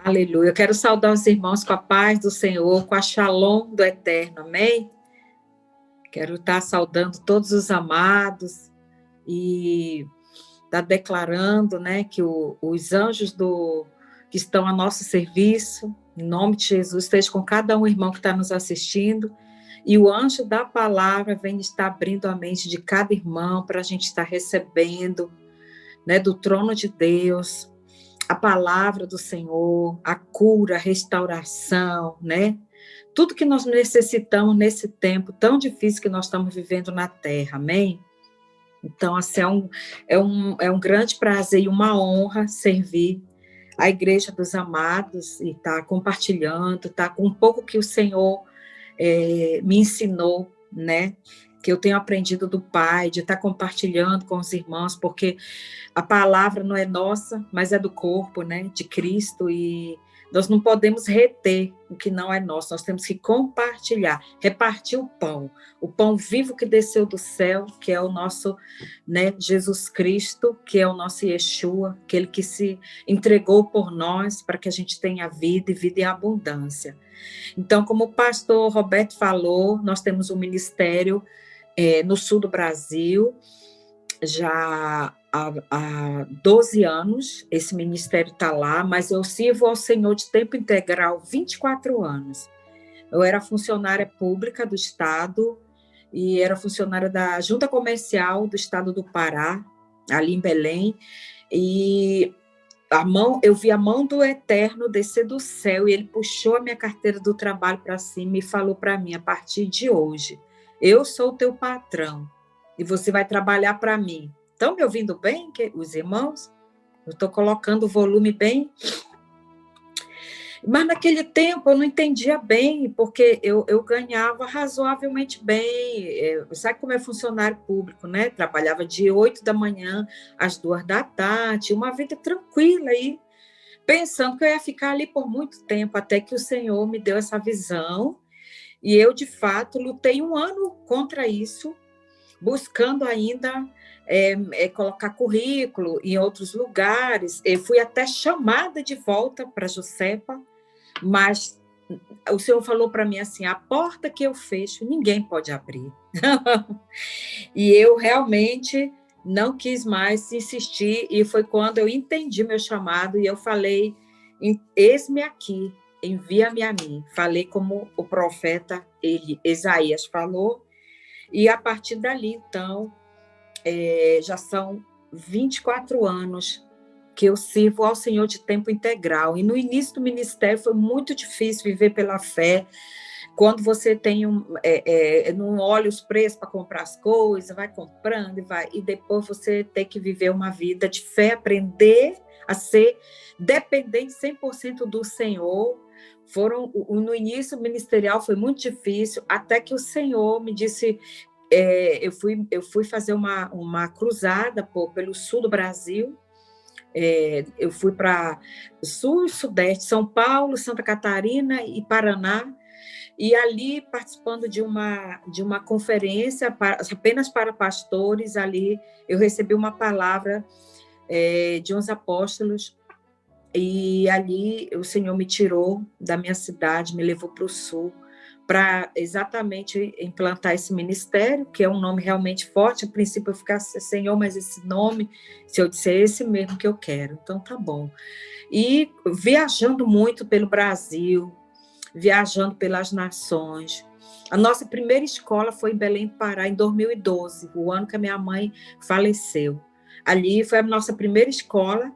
Aleluia. Eu quero saudar os irmãos com a paz do Senhor, com a shalom do Eterno, amém? Quero estar saudando todos os amados e estar declarando, né, que os anjos que estão a nosso serviço, em nome de Jesus, esteja com cada um irmão que está nos assistindo, e o anjo da palavra vem estar abrindo a mente de cada irmão para a gente estar recebendo, né, do trono de Deus, a palavra do Senhor, a cura, a restauração, né? Tudo que nós necessitamos nesse tempo tão difícil que nós estamos vivendo na Terra, amém? Então, assim, é um grande prazer e uma honra servir a Igreja dos Amados e estar compartilhando, estar com um pouco que o Senhor me ensinou, né? Que eu tenho aprendido do Pai, de estar compartilhando com os irmãos, porque a palavra não é nossa, mas é do corpo, né, de Cristo, e nós não podemos reter o que não é nosso, nós temos que compartilhar, repartir o pão vivo que desceu do céu, que é o nosso, né, Jesus Cristo, que é o nosso Yeshua, aquele que se entregou por nós para que a gente tenha vida e vida em abundância. Então, como o pastor Roberto falou, nós temos um ministério no sul do Brasil, já há 12 anos, esse ministério está lá, mas eu sirvo ao Senhor de tempo integral 24 anos. Eu era funcionária pública do Estado e era funcionária da Junta Comercial do Estado do Pará, ali em Belém, e eu vi a mão do Eterno descer do céu e ele puxou a minha carteira do trabalho para cima e falou para mim, a partir de hoje, eu sou o teu patrão e você vai trabalhar para mim. Estão me ouvindo bem, os irmãos? Eu estou colocando o volume bem. Mas naquele tempo eu não entendia bem, porque eu ganhava razoavelmente bem. Sabe como é funcionário público, né? Trabalhava de 8 da manhã às 2 da tarde, uma vida tranquila aí, pensando que eu ia ficar ali por muito tempo, até que o Senhor me deu essa visão. E eu, de fato, lutei um ano contra isso, buscando ainda colocar currículo em outros lugares. Eu fui até chamada de volta para Josepa, mas o Senhor falou para mim assim, a porta que eu fecho, ninguém pode abrir. E eu realmente não quis mais insistir, e foi quando eu entendi meu chamado, e eu falei, eis-me aqui, envia-me a mim. Falei como o profeta Isaías falou, e a partir dali, então, já são 24 anos que eu sirvo ao Senhor de tempo integral. E no início do ministério foi muito difícil viver pela fé. Quando você tem não olha os preços para comprar as coisas, vai comprando e depois você tem que viver uma vida de fé, aprender a ser dependente 100% do Senhor. No início ministerial foi muito difícil, até que o Senhor me disse, eu fui fazer uma cruzada pelo sul do Brasil. Eu fui para sul e sudeste, São Paulo, Santa Catarina e Paraná, e ali participando de uma conferência apenas para pastores. Ali eu recebi uma palavra de uns apóstolos, e ali o Senhor me tirou da minha cidade, me levou para o sul, para exatamente implantar esse ministério, que é um nome realmente forte. A princípio eu ficasse, Senhor, mas esse nome, se eu disser esse mesmo que eu quero, então tá bom. E viajando muito pelo Brasil, viajando pelas nações. A nossa primeira escola foi em Belém do Pará, em 2012, o ano que a minha mãe faleceu. Ali foi a nossa primeira escola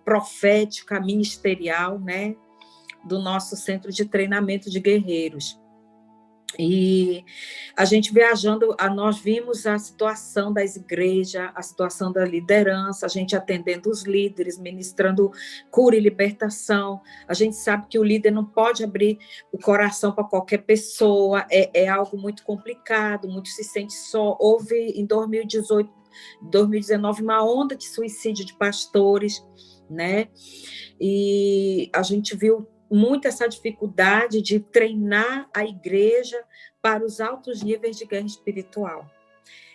profética, ministerial, né, do nosso centro de treinamento de guerreiros. E a gente viajando, nós vimos a situação das igrejas, a situação da liderança, a gente atendendo os líderes, ministrando cura e libertação. A gente sabe que o líder não pode abrir o coração para qualquer pessoa, é algo muito complicado, muito se sente só. Houve em 2018, 2019 uma onda de suicídio de pastores, né? E a gente viu muito essa dificuldade de treinar a igreja para os altos níveis de guerra espiritual.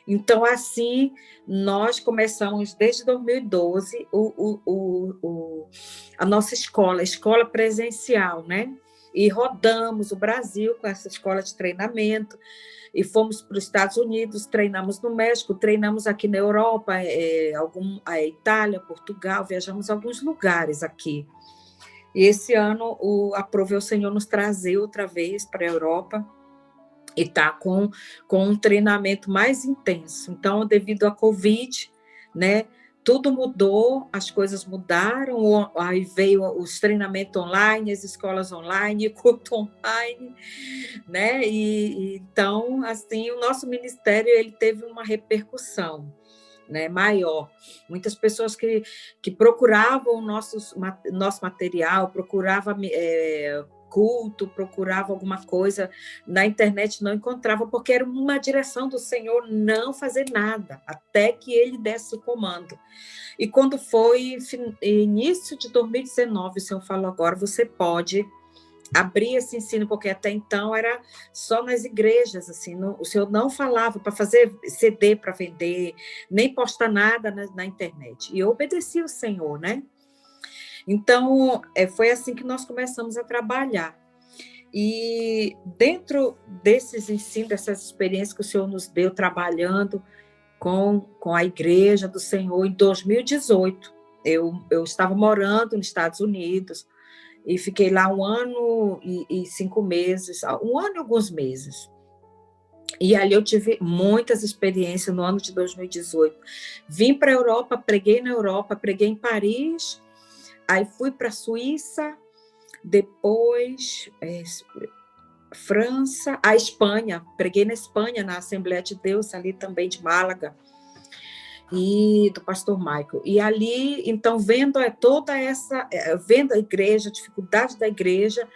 Então, assim, nós começamos desde 2012 a nossa escola, a escola presencial, né? E rodamos o Brasil com essa escola de treinamento, e fomos para os Estados Unidos, treinamos no México, treinamos aqui na Europa, a Itália, Portugal, viajamos a alguns lugares aqui. E esse ano, aprovei o Senhor nos trazer outra vez para a Europa, e está com um treinamento mais intenso. Então, devido à Covid, né, tudo mudou, as coisas mudaram, aí veio os treinamentos online, as escolas online, culto online, né? Então, assim, o nosso ministério ele teve uma repercussão, né, maior. Muitas pessoas que procuravam o nosso material, procuravam culto, procurava alguma coisa na internet, não encontrava, porque era uma direção do Senhor não fazer nada, até que ele desse o comando. E quando foi início de 2019, o Senhor falou, agora você pode abrir esse ensino, porque até então era só nas igrejas, assim, o Senhor não falava para fazer CD para vender, nem postar nada na internet. E eu obedeci o Senhor, né? Então, foi assim que nós começamos a trabalhar. E dentro desses ensinos, dessas experiências que o Senhor nos deu trabalhando com a Igreja do Senhor, em 2018, eu estava morando nos Estados Unidos e fiquei lá 1 ano e 5 meses, 1 ano e alguns meses. E ali eu tive muitas experiências no ano de 2018. Vim para a Europa, preguei na Europa, preguei em Paris, aí fui para a Suíça, depois França, a Espanha, preguei na Espanha, na Assembleia de Deus, ali também de Málaga, e do pastor Michael. E ali, então, vendo vendo a igreja, a dificuldade da igreja,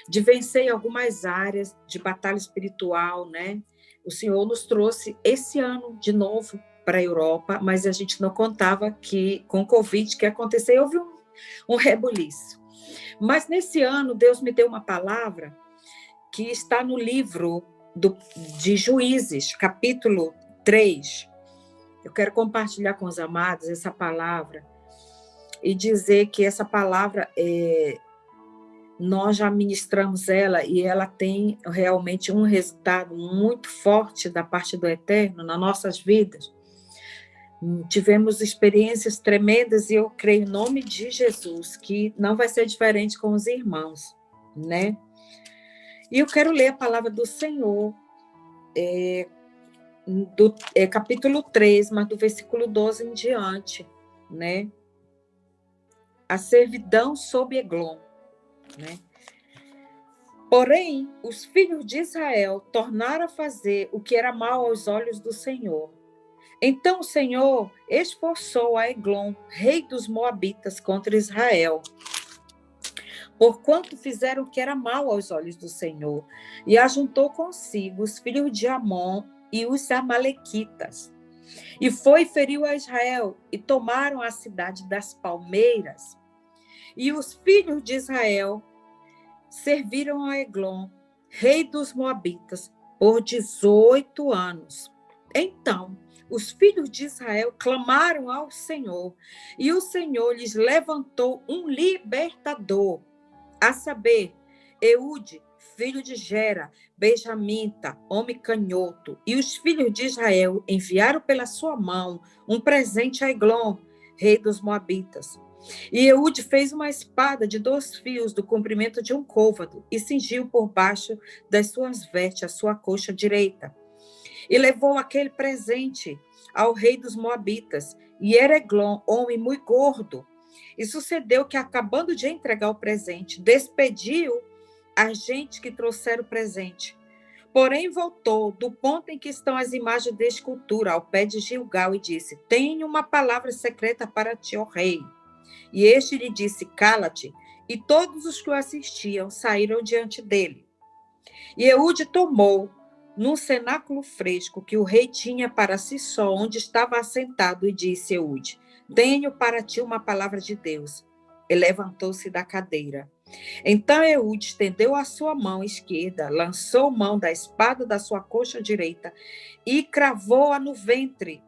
de vencer em algumas áreas de batalha espiritual, né? O Senhor nos trouxe esse ano de novo para a Europa, mas a gente não contava que com o Covid que ia acontecer, houve um rebuliço. Mas nesse ano, Deus me deu uma palavra que está no livro de Juízes, capítulo 3. Eu quero compartilhar com os amados essa palavra e dizer que essa palavra, nós já ministramos ela e ela tem realmente um resultado muito forte da parte do Eterno nas nossas vidas. Tivemos experiências tremendas e eu creio em nome de Jesus que não vai ser diferente com os irmãos, né? E eu quero ler a palavra do Senhor, capítulo 3, mas do versículo 12 em diante, né? A servidão sob Eglon, né? Porém, os filhos de Israel tornaram a fazer o que era mal aos olhos do Senhor. Então o Senhor esforçou a Eglon, rei dos Moabitas, contra Israel, porquanto fizeram o que era mal aos olhos do Senhor, e ajuntou consigo os filhos de Amon e os amalequitas. E foi e feriu a Israel, e tomaram a cidade das palmeiras. E os filhos de Israel serviram a Eglon, rei dos Moabitas, por 18 anos. Então, os filhos de Israel clamaram ao Senhor, e o Senhor lhes levantou um libertador, a saber, Eude, filho de Gera, benjamita, homem canhoto, e os filhos de Israel enviaram pela sua mão um presente a Eglon, rei dos Moabitas. E Eude fez uma espada de 2 fios do comprimento de um côvado e cingiu por baixo das suas vestes a sua coxa direita. E levou aquele presente ao rei dos Moabitas, e era Eglon, homem muito gordo. E sucedeu que, acabando de entregar o presente, despediu a gente que trouxeram o presente. Porém, voltou do ponto em que estão as imagens de escultura, ao pé de Gilgal, e disse: Tenho uma palavra secreta para ti, ó rei. E este lhe disse: Cala-te. E todos os que o assistiam saíram diante dele. E Eude tomou, num cenáculo fresco que o rei tinha para si só, onde estava assentado, e disse Eude: Tenho para ti uma palavra de Deus. E levantou-se da cadeira. Então Eude estendeu a sua mão esquerda, lançou mão da espada da sua coxa direita e cravou-a no ventre,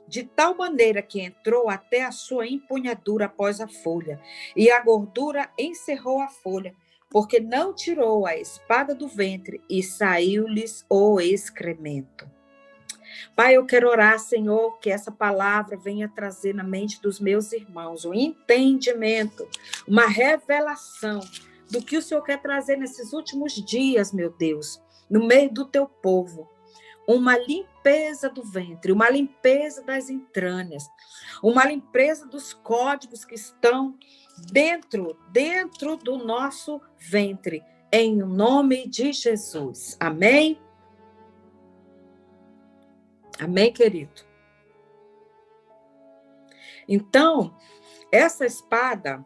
de tal maneira que entrou até a sua empunhadura após a folha, e a gordura encerrou a folha, porque não tirou a espada do ventre, e saiu-lhes o excremento. Pai, eu quero orar, Senhor, que essa palavra venha trazer na mente dos meus irmãos um entendimento, uma revelação do que o Senhor quer trazer nesses últimos dias, meu Deus, no meio do teu povo. Uma limpeza do ventre, uma limpeza das entranhas, uma limpeza dos códigos que estão dentro do nosso ventre, em nome de Jesus. Amém? Amém, querido? Então, essa espada,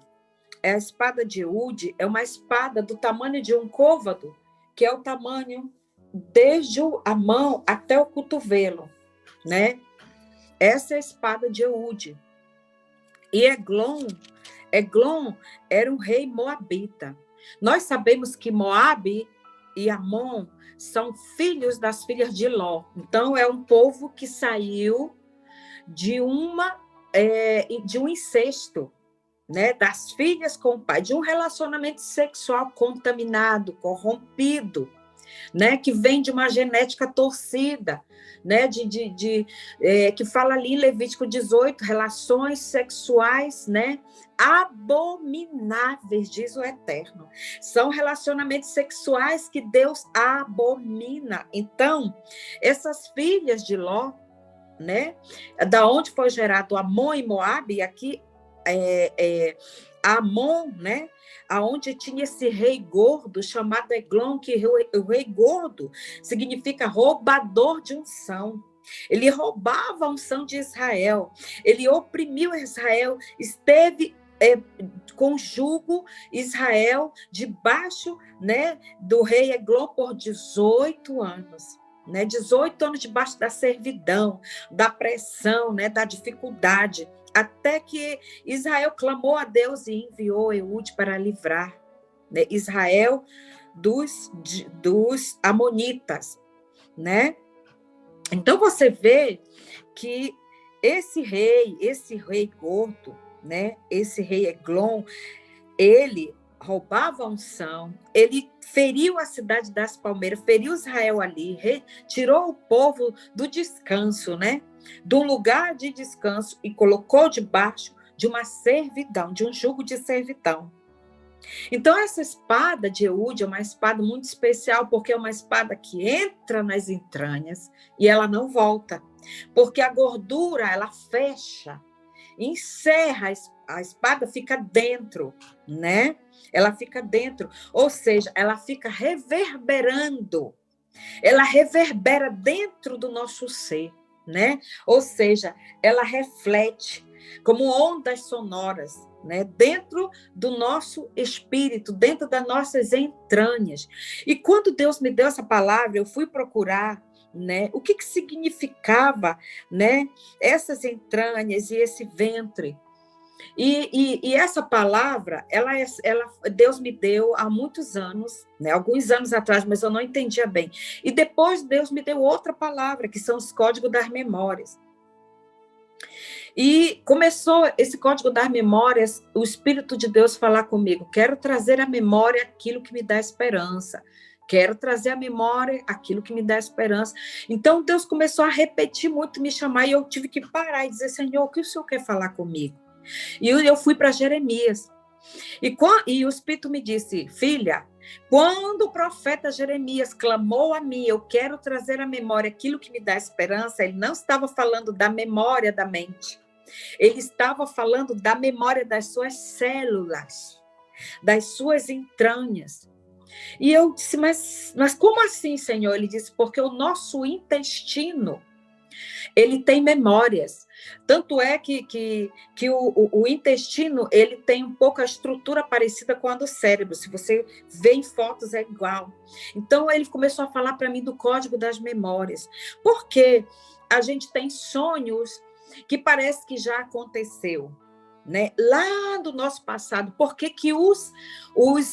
a espada de Eude, é uma espada do tamanho de um côvado, que é o tamanho desde a mão até o cotovelo, né? Essa é a espada de Eude. E Eglon era um rei moabita. Nós sabemos que Moabe e Amon são filhos das filhas de Ló. Então, é um povo que saiu de um incesto, né? Das filhas com o pai, de um relacionamento sexual contaminado, corrompido, né, que vem de uma genética torcida, né, que fala ali em Levítico 18, relações sexuais, né, abomináveis, diz o Eterno. São relacionamentos sexuais que Deus abomina. Então, essas filhas de Ló, né, da onde foi gerado Amon e Moabe, aqui Amon, né, aonde tinha esse rei gordo chamado Eglon, que o rei gordo significa roubador de unção. Ele roubava a unção de Israel, ele oprimiu Israel, esteve com jugo Israel debaixo, né, do rei Eglon por 18 anos. Né, 18 anos debaixo da servidão, da pressão, né, da dificuldade, até que Israel clamou a Deus e enviou Eude para livrar, né, Israel dos amonitas, né? Então você vê que esse rei gordo, né, esse rei Eglon, ele roubava a unção, ele feriu a cidade das palmeiras, feriu Israel ali, tirou o povo do descanso, né? Do lugar de descanso e colocou debaixo de uma servidão, de um jugo de servidão. Então, essa espada de Eude é uma espada muito especial, porque é uma espada que entra nas entranhas e ela não volta, porque a gordura, ela fecha, encerra, a espada fica dentro, né? Ela fica dentro, ou seja, ela fica reverberando, ela reverbera dentro do nosso ser, né? Ou seja, ela reflete como ondas sonoras, né? Dentro do nosso espírito, dentro das nossas entranhas. E quando Deus me deu essa palavra, eu fui procurar, né, o que significava, né, essas entranhas e esse ventre. E essa palavra, Deus me deu há muitos anos, né, alguns anos atrás, mas eu não entendia bem. E depois Deus me deu outra palavra, que são os códigos das memórias. E começou esse código das memórias, o Espírito de Deus falar comigo: quero trazer à memória aquilo que me dá esperança. Quero trazer à memória aquilo que me dá esperança. Então, Deus começou a repetir muito, me chamar, e eu tive que parar e dizer: Senhor, o que o Senhor quer falar comigo? E eu fui para Jeremias. E o Espírito me disse: filha, quando o profeta Jeremias clamou a mim, eu quero trazer à memória aquilo que me dá esperança, ele não estava falando da memória da mente. Ele estava falando da memória das suas células, das suas entranhas. E eu disse: mas como assim, Senhor? Ele disse: porque o nosso intestino, ele tem memórias. Tanto é que o intestino, ele tem um pouco a estrutura parecida com a do cérebro. Se você vê em fotos, é igual. Então, ele começou a falar para mim do código das memórias. Porque a gente tem sonhos que parece que já aconteceu. né, lá do nosso passado. Por que que os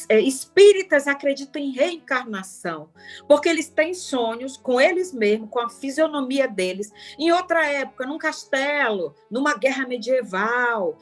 espíritas acreditam em reencarnação? Porque eles têm sonhos com eles mesmos, com a fisionomia deles, em outra época, num castelo, numa guerra medieval,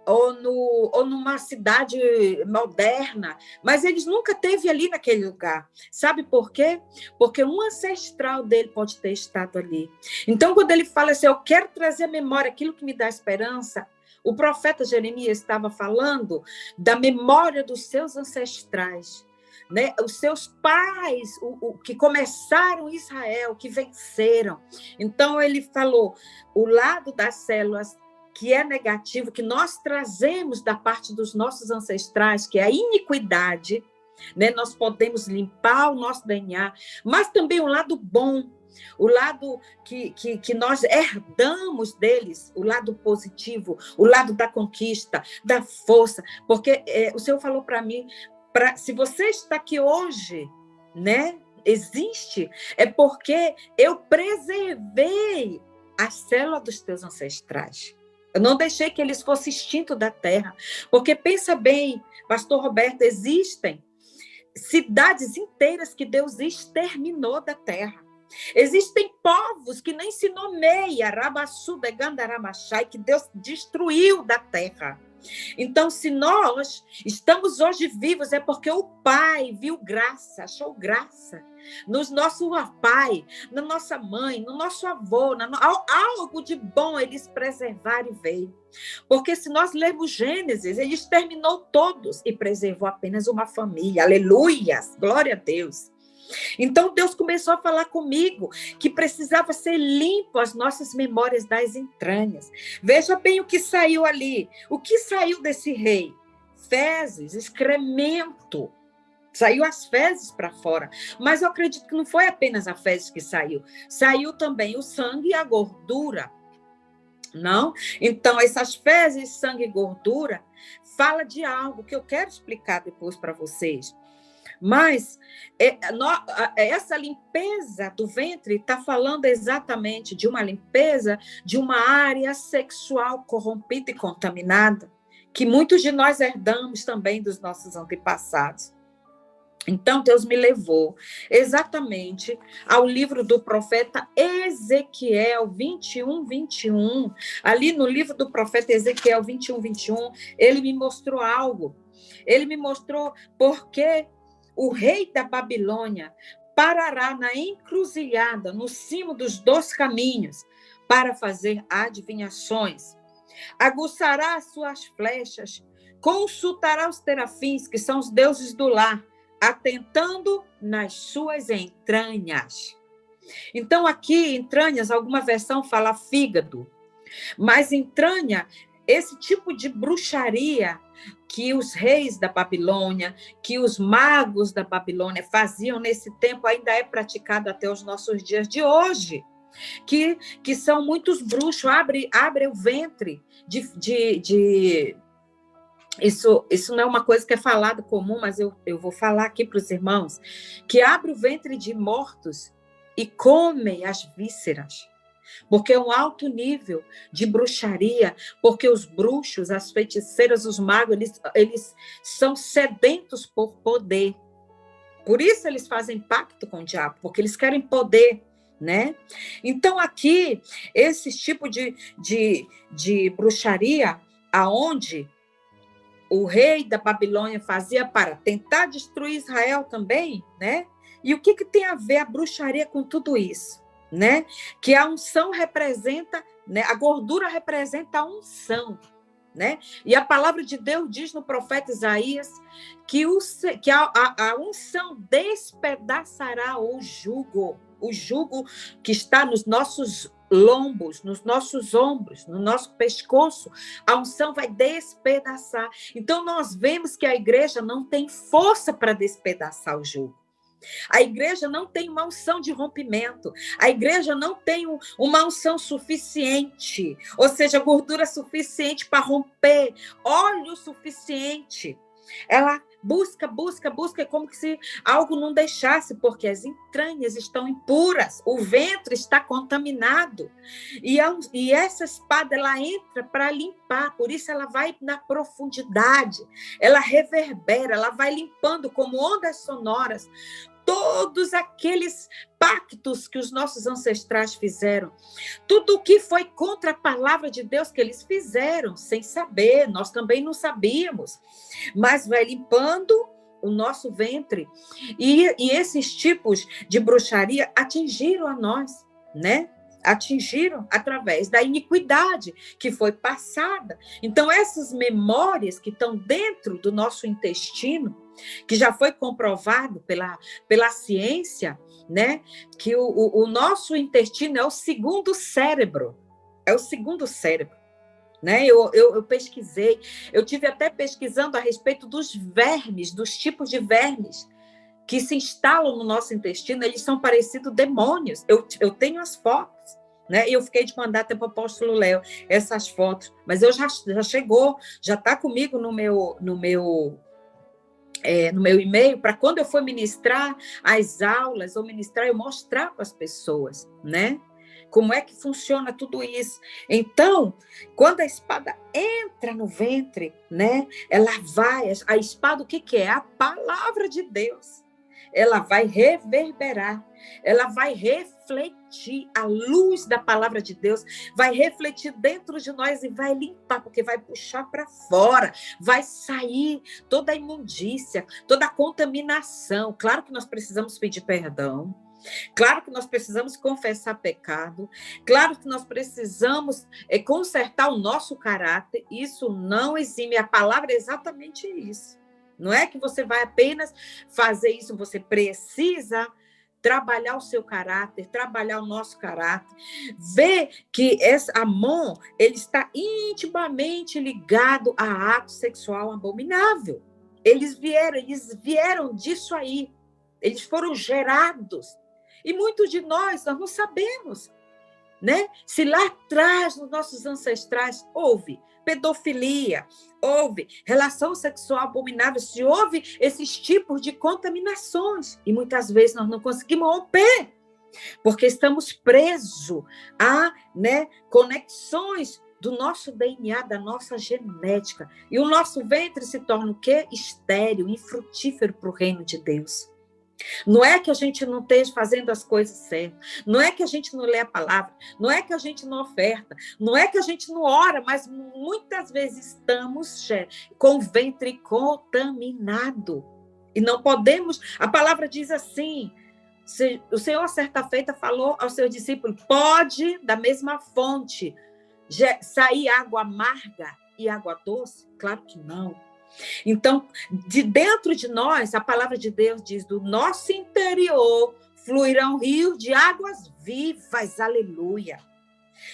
ou numa cidade moderna, mas eles nunca esteve ali naquele lugar. Sabe por quê? Porque um ancestral dele pode ter estado ali. Então, quando ele fala assim, eu quero trazer à memória aquilo que me dá esperança, o profeta Jeremias estava falando da memória dos seus ancestrais, né? Os seus pais, que começaram Israel, que venceram. Então, ele falou, o lado das células que é negativo, que nós trazemos da parte dos nossos ancestrais, que é a iniquidade, né? Nós podemos limpar o nosso DNA, mas também o lado bom, o lado que nós herdamos deles, o lado positivo, o lado da conquista, da força, porque o Senhor falou para mim, se você está aqui hoje, né? Existe, é porque eu preservei a célula dos teus ancestrais. Eu não deixei que eles fossem extintos da terra. Porque pensa bem, pastor Roberto, existem cidades inteiras que Deus exterminou da terra. Existem povos que nem se nomeia, Rabassuda, Gandaramachai, que Deus destruiu da terra. Então, se nós estamos hoje vivos, é porque o Pai viu graça, achou graça no nosso pai, na nossa mãe, no nosso avô, algo de bom eles preservaram e veio. Porque se nós lermos Gênesis, ele exterminou todos e preservou apenas uma família. Aleluias, glória a Deus. Então, Deus começou a falar comigo que precisava ser limpo as nossas memórias das entranhas. Veja bem o que saiu ali. O que saiu desse rei? Fezes, excremento. Saiu as fezes para fora. Mas eu acredito que não foi apenas a fezes que saiu. Saiu também o sangue e a gordura. Não? Então, essas fezes, sangue e gordura, fala de algo que eu quero explicar depois para vocês. Mas essa limpeza do ventre está falando exatamente de uma limpeza de uma área sexual corrompida e contaminada, que muitos de nós herdamos também dos nossos antepassados. Então, Deus me levou exatamente ao livro do profeta Ezequiel 21, 21. Ali no livro do profeta Ezequiel 21, 21, ele me mostrou algo. Ele me mostrou porque o rei da Babilônia parará na encruzilhada, no cimo dos 2 caminhos, para fazer adivinhações. Aguçará as suas flechas, consultará os terafins, que são os deuses do lar, atentando nas suas entranhas. Então, aqui, entranhas, alguma versão fala fígado, mas entranha, esse tipo de bruxaria que os reis da Babilônia, que os magos da Babilônia faziam nesse tempo, ainda é praticado até os nossos dias de hoje. Que são muitos bruxos, abre o ventre Isso não é uma coisa que é falada comum, mas eu vou falar aqui para os irmãos, que abre o ventre de mortos e come as vísceras. Porque é um alto nível de bruxaria, porque os bruxos, as feiticeiras, os magos, eles são sedentos por poder. Por isso eles fazem pacto com o diabo, porque eles querem poder, né? Então aqui, esse tipo de bruxaria, aonde o rei da Babilônia fazia para tentar destruir Israel também, né? E o que tem a ver a bruxaria com tudo isso? Né? Que a unção representa, né? A gordura representa a unção, né? E a palavra de Deus diz no profeta Isaías que a unção despedaçará o jugo que está nos nossos lombos, nos nossos ombros, no nosso pescoço, a unção vai despedaçar. Então nós vemos que a igreja não tem força para despedaçar o jugo. A igreja não tem uma unção de rompimento. A igreja não tem uma unção suficiente, ou seja, gordura suficiente para romper, óleo suficiente. Ela busca, busca, busca, é como que se algo não deixasse, porque as entranhas estão impuras, o ventre está contaminado. E essa espada, ela entra para limpar, por isso ela vai na profundidade, ela reverbera, ela vai limpando como ondas sonoras todos aqueles pactos que os nossos ancestrais fizeram, tudo o que foi contra a palavra de Deus que eles fizeram, sem saber, nós também não sabíamos, mas vai limpando o nosso ventre, e esses tipos de bruxaria atingiram a nós, né? Atingiram através da iniquidade que foi passada. Então, essas memórias que estão dentro do nosso intestino, que já foi comprovado pela ciência, né? Que o nosso intestino é o segundo cérebro. É o segundo cérebro. Né? Eu pesquisei, eu tive até pesquisando a respeito dos vermes, dos tipos de vermes que se instalam no nosso intestino, eles são parecidos demônios. Eu tenho as fotos, né? E eu fiquei de mandar até para o apóstolo Léo essas fotos, mas eu já chegou, já está comigo no meu e-mail, para quando eu for ministrar as aulas, ou ministrar, eu mostrar para as pessoas, né? Como é que funciona tudo isso. Então, quando a espada entra no ventre, né? Ela vai, a espada, o que é? A palavra de Deus. Ela vai reverberar, ela vai refletir, a luz da palavra de Deus vai refletir dentro de nós e vai limpar, porque vai puxar para fora, vai sair toda a imundícia, toda a contaminação. Claro que nós precisamos pedir perdão, claro que nós precisamos confessar pecado, claro que nós precisamos consertar o nosso caráter, isso não exime, a palavra é exatamente isso. Não é que você vai apenas fazer isso, você precisa trabalhar o seu caráter, trabalhar o nosso caráter, ver que esse Amon, ele está intimamente ligado a ato sexual abominável. Eles vieram disso aí, eles foram gerados. E muitos de nós não sabemos, né? Se lá atrás, nos nossos ancestrais, houve pedofilia, houve relação sexual abominável, se houve esses tipos de contaminações. E muitas vezes nós não conseguimos romper, porque estamos presos a, né, conexões do nosso DNA, da nossa genética. E o nosso ventre se torna o quê? Estéril, infrutífero para o reino de Deus. Não é que a gente não esteja fazendo as coisas certas, não é que a gente não lê a palavra, não é que a gente não oferta, não é que a gente não ora, mas muitas vezes estamos com o ventre contaminado. E não podemos, a palavra diz assim, o Senhor certa feita falou aos seus discípulos, pode da mesma fonte sair água amarga e água doce? Claro que não. Então, de dentro de nós, a palavra de Deus diz, do nosso interior fluirão rios de águas vivas, aleluia.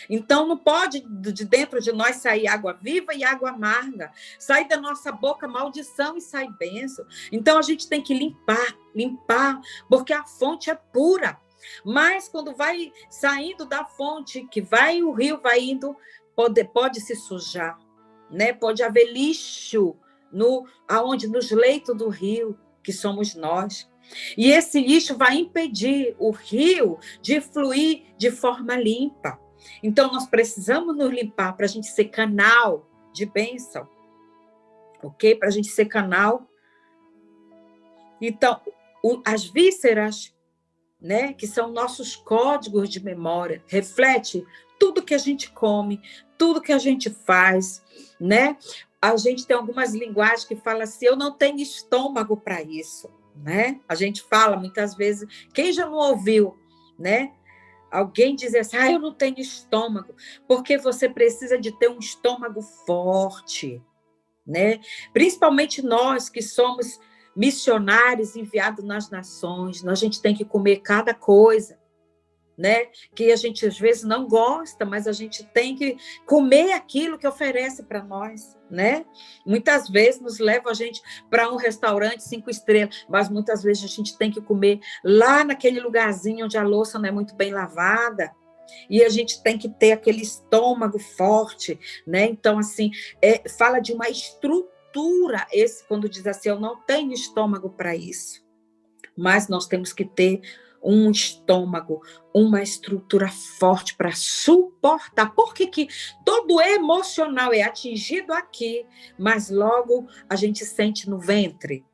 Então, não pode de dentro de nós sair água viva e água amarga, sair da nossa boca maldição e sai bênção. Então, a gente tem que limpar, porque a fonte é pura. Mas, quando vai saindo da fonte, que vai o rio vai indo, pode se sujar, né? Pode haver lixo, nos leitos do rio, que somos nós. E esse lixo vai impedir o rio de fluir de forma limpa. Então, nós precisamos nos limpar para a gente ser canal de bênção, ok? Para a gente ser canal. Então, as vísceras, né, que são nossos códigos de memória, reflete tudo que a gente come, tudo que a gente faz, né? A gente tem algumas linguagens que falam assim, eu não tenho estômago para isso, né? A gente fala muitas vezes, quem já não ouviu, né? Alguém dizer assim, eu não tenho estômago, porque você precisa de ter um estômago forte, né? Principalmente nós que somos missionários enviados nas nações, a gente tem que comer cada coisa, né? Que a gente às vezes não gosta, mas a gente tem que comer aquilo que oferece para nós, né? Muitas vezes nos leva a gente para um restaurante 5 estrelas, mas muitas vezes a gente tem que comer lá naquele lugarzinho onde a louça não é muito bem lavada, e a gente tem que ter aquele estômago forte, né? Então, assim, fala de uma estrutura estrutura, quando diz assim, eu não tenho estômago para isso. Mas nós temos que ter um estômago, uma estrutura forte para suportar. Porque que todo emocional é atingido aqui, mas logo a gente sente no ventre.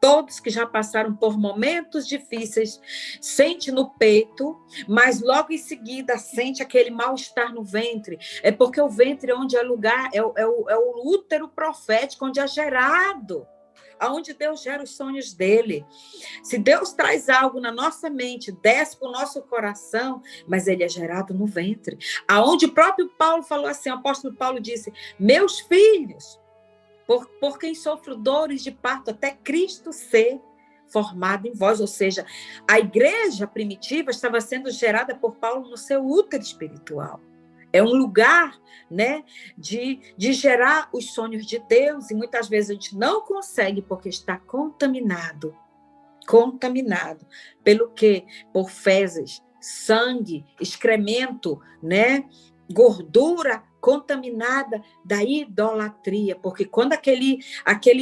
Todos que já passaram por momentos difíceis, sente no peito, mas logo em seguida sente aquele mal-estar no ventre. É porque o ventre é onde é lugar, é o útero profético, onde é gerado, aonde Deus gera os sonhos dele. Se Deus traz algo na nossa mente, desce para o nosso coração, mas ele é gerado no ventre. Aonde o próprio Paulo falou assim, o apóstolo Paulo disse, meus filhos, por quem sofro dores de parto, até Cristo ser formado em vós. Ou seja, a igreja primitiva estava sendo gerada por Paulo no seu útero espiritual. É um lugar, né, de gerar os sonhos de Deus, e muitas vezes a gente não consegue porque está contaminado pelo quê? Por fezes, sangue, excremento, né, gordura contaminada da idolatria, porque quando aquele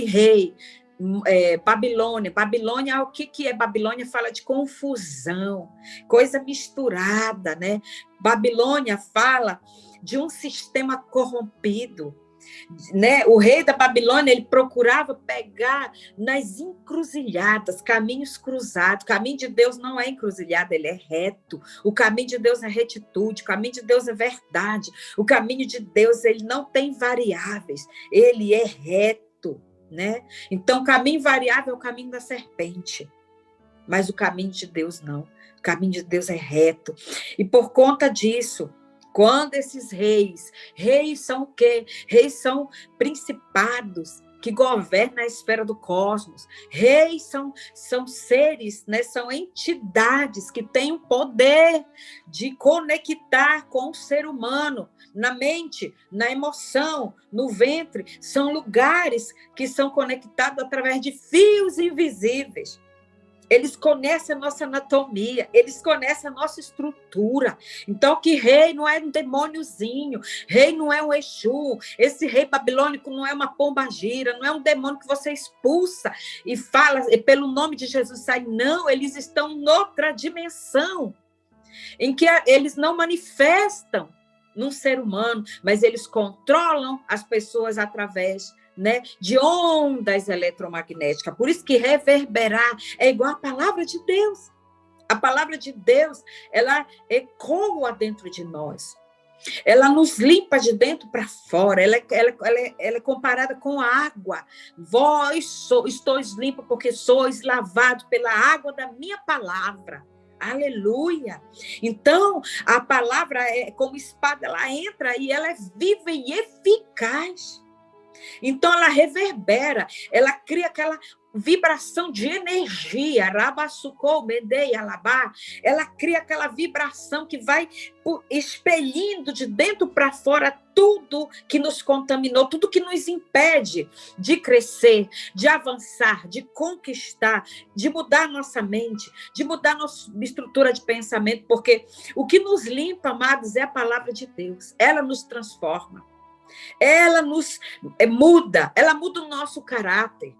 rei, Babilônia, o que é Babilônia? Fala de confusão, coisa misturada, né? Babilônia fala de um sistema corrompido, né? O rei da Babilônia, ele procurava pegar nas encruzilhadas, caminhos cruzados. O caminho de Deus não é encruzilhada, ele é reto. O caminho de Deus é retitude, o caminho de Deus é verdade. O caminho de Deus, ele não tem variáveis, ele é reto, né? Então, o caminho variável é o caminho da serpente, mas o caminho de Deus não. O caminho de Deus é reto. E por conta disso, quando esses reis são o quê? Reis são principados que governam a esfera do cosmos. Reis são seres, né? São entidades que têm o poder de conectar com o ser humano, na mente, na emoção, no ventre. São lugares que são conectados através de fios invisíveis. Eles conhecem a nossa anatomia, eles conhecem a nossa estrutura. Então, que rei não é um demôniozinho, rei não é um Exu, esse rei babilônico não é uma pombagira, não é um demônio que você expulsa e fala, e pelo nome de Jesus sai. Não, eles estão noutra dimensão, em que eles não manifestam num ser humano, mas eles controlam as pessoas através, né, de ondas eletromagnéticas. Por isso que reverberar é igual a palavra de Deus. A palavra de Deus, ela ecoa dentro de nós. Ela nos limpa de dentro para fora. Ela é comparada com a água. Vós estáis limpo porque sois lavados pela água da minha palavra. Aleluia! Então, a palavra é como espada, ela entra e ela é viva e eficaz. Então, ela reverbera, ela cria aquela vibração de energia, ela cria aquela vibração que vai expelindo de dentro para fora tudo que nos contaminou, tudo que nos impede de crescer, de avançar, de conquistar, de mudar nossa mente, de mudar nossa estrutura de pensamento, porque o que nos limpa, amados, é a palavra de Deus. Ela nos transforma, ela nos muda, ela muda o nosso caráter.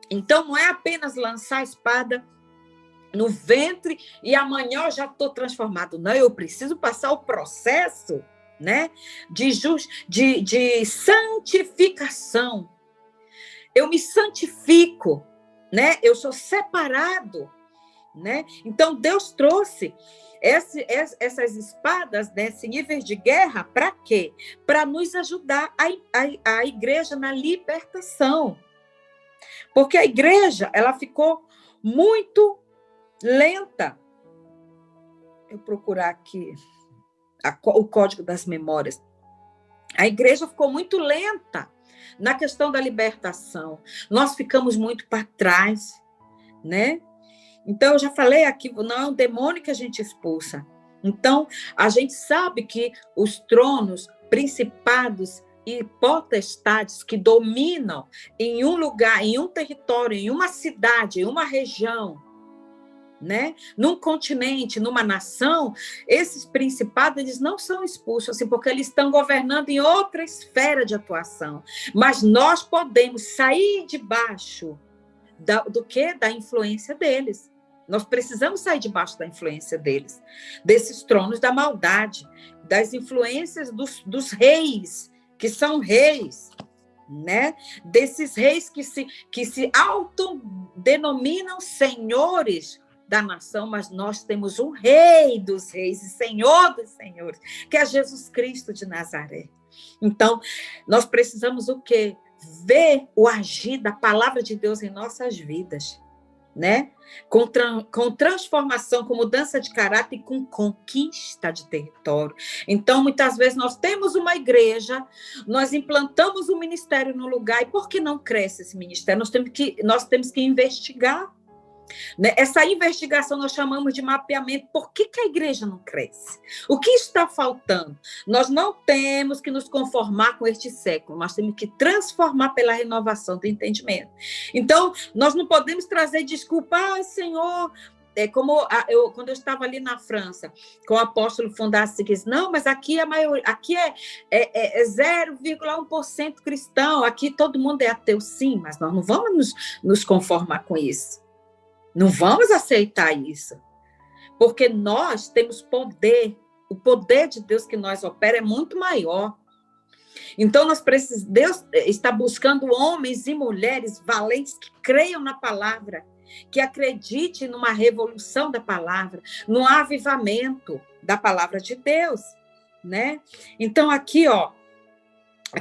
Então, não é apenas lançar a espada no ventre e amanhã eu já estou transformado. Não, eu preciso passar o processo, né, de santificação. Eu me santifico, né? Eu sou separado, né? Então, Deus trouxe essas espadas, né, esses níveis de guerra, para quê? Para nos ajudar a igreja na libertação. Porque a igreja, ela ficou muito lenta. Eu procurar aqui o código das memórias. A igreja ficou muito lenta na questão da libertação. Nós ficamos muito para trás, né? Então, eu já falei aqui, não é um demônio que a gente expulsa. Então, a gente sabe que os tronos, principados e potestades que dominam em um lugar, em um território, em uma cidade, em uma região, né? Num continente, numa nação, esses principados, eles não são expulsos, assim, porque eles estão governando em outra esfera de atuação. Mas nós podemos sair debaixo do quê? Da influência deles. Nós precisamos sair debaixo da influência deles, desses tronos da maldade, das influências dos reis, que são reis, né? Desses reis que se autodenominam senhores da nação, mas nós temos um rei dos reis e senhor dos senhores, que é Jesus Cristo de Nazaré. Então, nós precisamos o quê? Ver o agir da palavra de Deus em nossas vidas, né? Com transformação, com mudança de caráter e com conquista de território. Então, muitas vezes, nós temos uma igreja, nós implantamos um ministério no lugar, e por que não cresce esse ministério? Nós temos que investigar. Né? Essa investigação nós chamamos de mapeamento. Por que a igreja não cresce? O que está faltando? Nós não temos que nos conformar com este século, nós temos que transformar pela renovação do entendimento. Então, nós não podemos trazer desculpa, Senhor, quando eu estava ali na França, com o apóstolo Fundacci, que disse, não, mas aqui é 0,1% cristão, aqui todo mundo é ateu. Sim, mas nós não vamos nos conformar com isso. Não vamos aceitar isso, porque nós temos poder, o poder de Deus que nós opera é muito maior. Então, Deus está buscando homens e mulheres valentes que creiam na palavra, que acreditem numa revolução da palavra, num avivamento da palavra de Deus, né? Então, aqui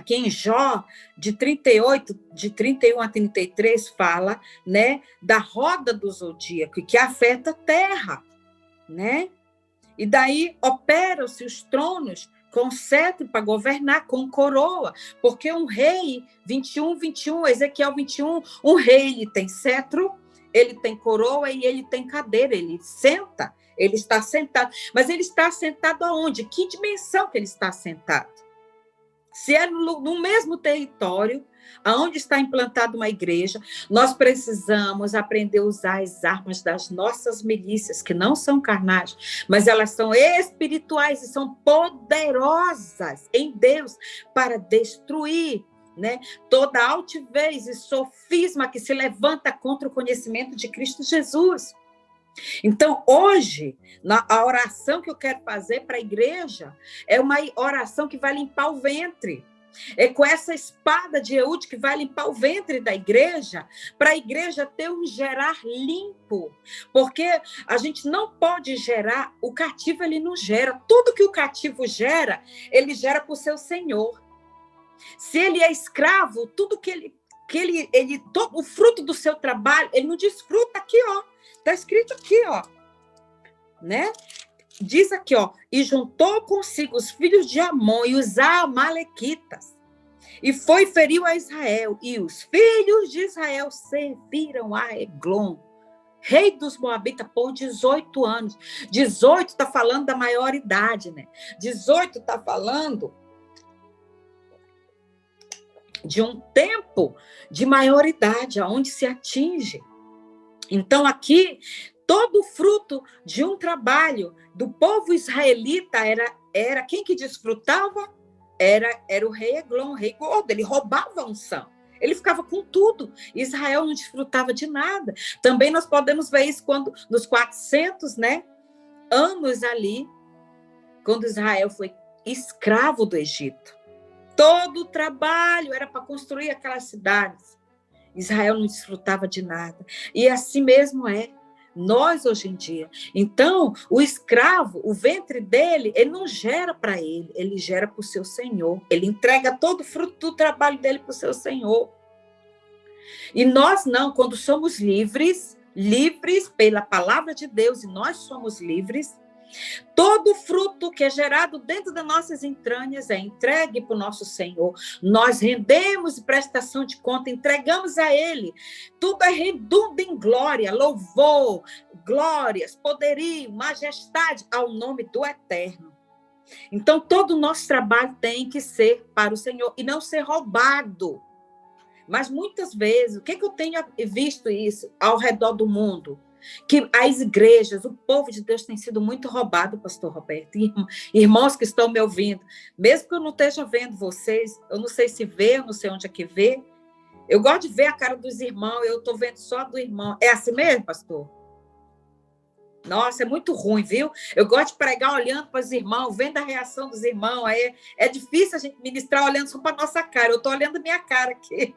em Jó, de 31 a 33, fala, né, da roda do zodíaco, que afeta a terra, né? E daí operam-se os tronos com cetro para governar, com coroa, porque um rei, 21, Ezequiel 21, um rei ele tem cetro, ele tem coroa e ele tem cadeira, ele senta, ele está sentado. Mas ele está sentado aonde? Que dimensão que ele está sentado? Se é no mesmo território, aonde está implantada uma igreja, nós precisamos aprender a usar as armas das nossas milícias, que não são carnais, mas elas são espirituais e são poderosas em Deus para destruir, né, toda altivez e sofisma que se levanta contra o conhecimento de Cristo Jesus. Então, hoje, a oração que eu quero fazer para a igreja é uma oração que vai limpar o ventre. É com essa espada de Eude que vai limpar o ventre da igreja, para a igreja ter um gerar limpo. Porque a gente não pode gerar, o cativo ele não gera. Tudo que o cativo gera, ele gera para o seu senhor. Se ele é escravo, tudo todo o fruto do seu trabalho, ele não desfruta aqui, Está escrito aqui, né? Diz aqui, e juntou consigo os filhos de Amon e os amalequitas, e foi e feriu a Israel, e os filhos de Israel serviram a Eglon, rei dos Moabitas, por 18 anos. 18 está falando da maioridade, né? 18 está falando de um tempo de maioridade, aonde se atinge. Então, aqui, todo fruto de um trabalho do povo israelita era quem que desfrutava? Era o rei Eglon, o rei gordo, ele roubava a unção. Ele ficava com tudo. Israel não desfrutava de nada. Também nós podemos ver isso quando, nos 400, né, anos ali, quando Israel foi escravo do Egito. Todo o trabalho era para construir aquelas cidades. Israel não desfrutava de nada. E assim mesmo é nós hoje em dia. Então, o escravo, o ventre dele, ele não gera para ele gera para o seu senhor. Ele entrega todo o fruto do trabalho dele para o seu senhor. E nós não, quando somos livres pela palavra de Deus, e nós somos livres, todo fruto que é gerado dentro das nossas entranhas é entregue para o nosso Senhor. Nós rendemos prestação de conta, entregamos a Ele. Tudo é redunda em glória, louvor, glórias, poderio, majestade ao nome do Eterno. Então, todo o nosso trabalho tem que ser para o Senhor e não ser roubado. Mas muitas vezes, o que eu tenho visto isso ao redor do mundo? que as igrejas, o povo de Deus tem sido muito roubado, pastor Roberto, irmãos que estão me ouvindo, mesmo que eu não esteja vendo vocês, eu não sei se vê, eu não sei onde é que vê, eu gosto de ver a cara dos irmãos, eu estou vendo só do irmão. É assim mesmo, pastor? Nossa, é muito ruim, viu? Eu gosto de pregar olhando para os irmãos, vendo a reação dos irmãos. Aí é difícil a gente ministrar olhando só para a nossa cara. Eu estou olhando a minha cara aqui.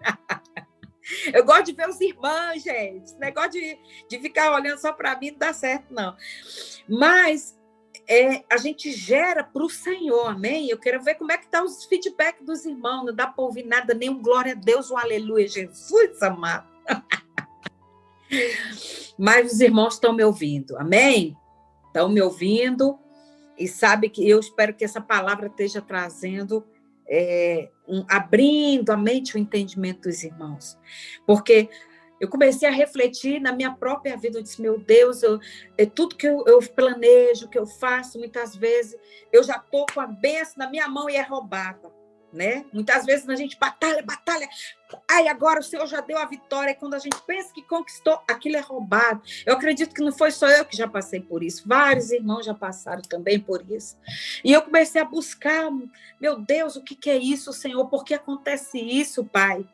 Eu gosto de ver os irmãos, gente. Esse negócio de ficar olhando só para mim não dá certo, não. Mas a gente gera para o Senhor, amém? Eu quero ver como é que estão os feedbacks dos irmãos. Não dá para ouvir nada, nem um glória a Deus, um aleluia, Jesus amado. Mas os irmãos estão me ouvindo, amém? Estão me ouvindo e sabe que eu espero que essa palavra esteja trazendo, abrindo a mente, o entendimento dos irmãos. Porque eu comecei a refletir na minha própria vida, eu disse, meu Deus, tudo que eu planejo, que eu faço, muitas vezes, eu já estou com a bênção na minha mão e é roubada. Né? Muitas vezes a gente batalha, ai, agora o Senhor já deu a vitória, e quando a gente pensa que conquistou, aquilo é roubado. Eu acredito que não foi só eu que já passei por isso, vários irmãos já passaram também por isso, e eu comecei a buscar, meu Deus, o que é isso, Senhor, por que acontece isso, Pai?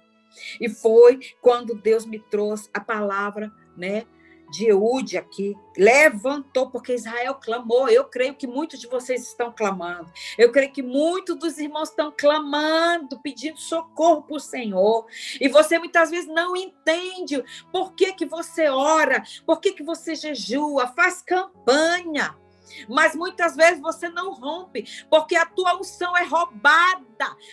E foi quando Deus me trouxe a palavra, né, de Eude aqui, levantou, porque Israel clamou. Eu creio que muitos de vocês estão clamando. Eu creio que muitos dos irmãos estão clamando, pedindo socorro para o Senhor. E você muitas vezes não entende por que você ora, por que você jejua, faz campanha. Mas muitas vezes você não rompe, porque a tua unção é roubada.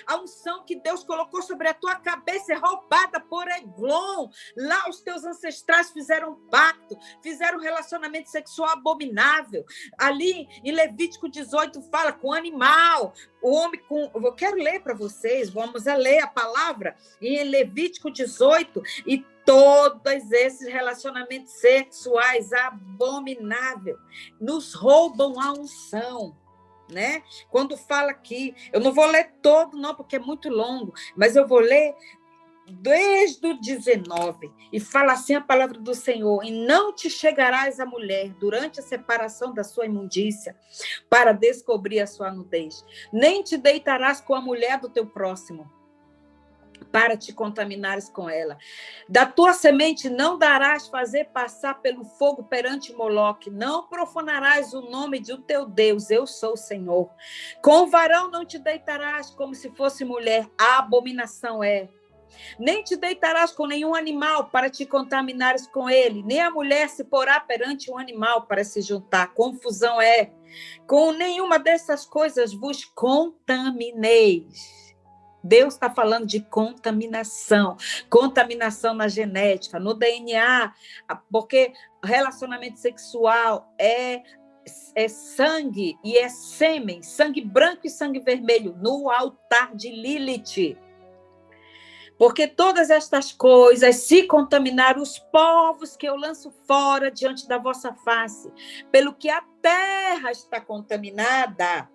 A unção que Deus colocou sobre a tua cabeça é roubada por Eglon. Lá os teus ancestrais fizeram pacto, fizeram um relacionamento sexual abominável. Ali em Levítico 18 fala com animal, o homem com... Eu quero ler para vocês, vamos ler a palavra em Levítico 18 e todos esses relacionamentos sexuais abomináveis nos roubam a unção, né? Quando fala aqui, eu não vou ler todo não, porque é muito longo, mas eu vou ler desde o 19, e fala assim a palavra do Senhor: e não te chegarás à mulher durante a separação da sua imundícia, para descobrir a sua nudez, nem te deitarás com a mulher do teu próximo, para te contaminares com ela. Da tua semente não darás fazer passar pelo fogo perante Moloque, não profanarás o nome do teu Deus, eu sou o Senhor. Com o varão não te deitarás como se fosse mulher, a abominação é. Nem te deitarás com nenhum animal para te contaminares com ele, nem a mulher se porá perante um animal para se juntar, confusão é. Com nenhuma dessas coisas vos contamineis. Deus está falando de contaminação, contaminação na genética, no DNA, porque relacionamento sexual é sangue e é sêmen, sangue branco e sangue vermelho, no altar de Lilith. Porque todas estas coisas, se contaminaram os povos que eu lanço fora diante da vossa face, pelo que a terra está contaminada,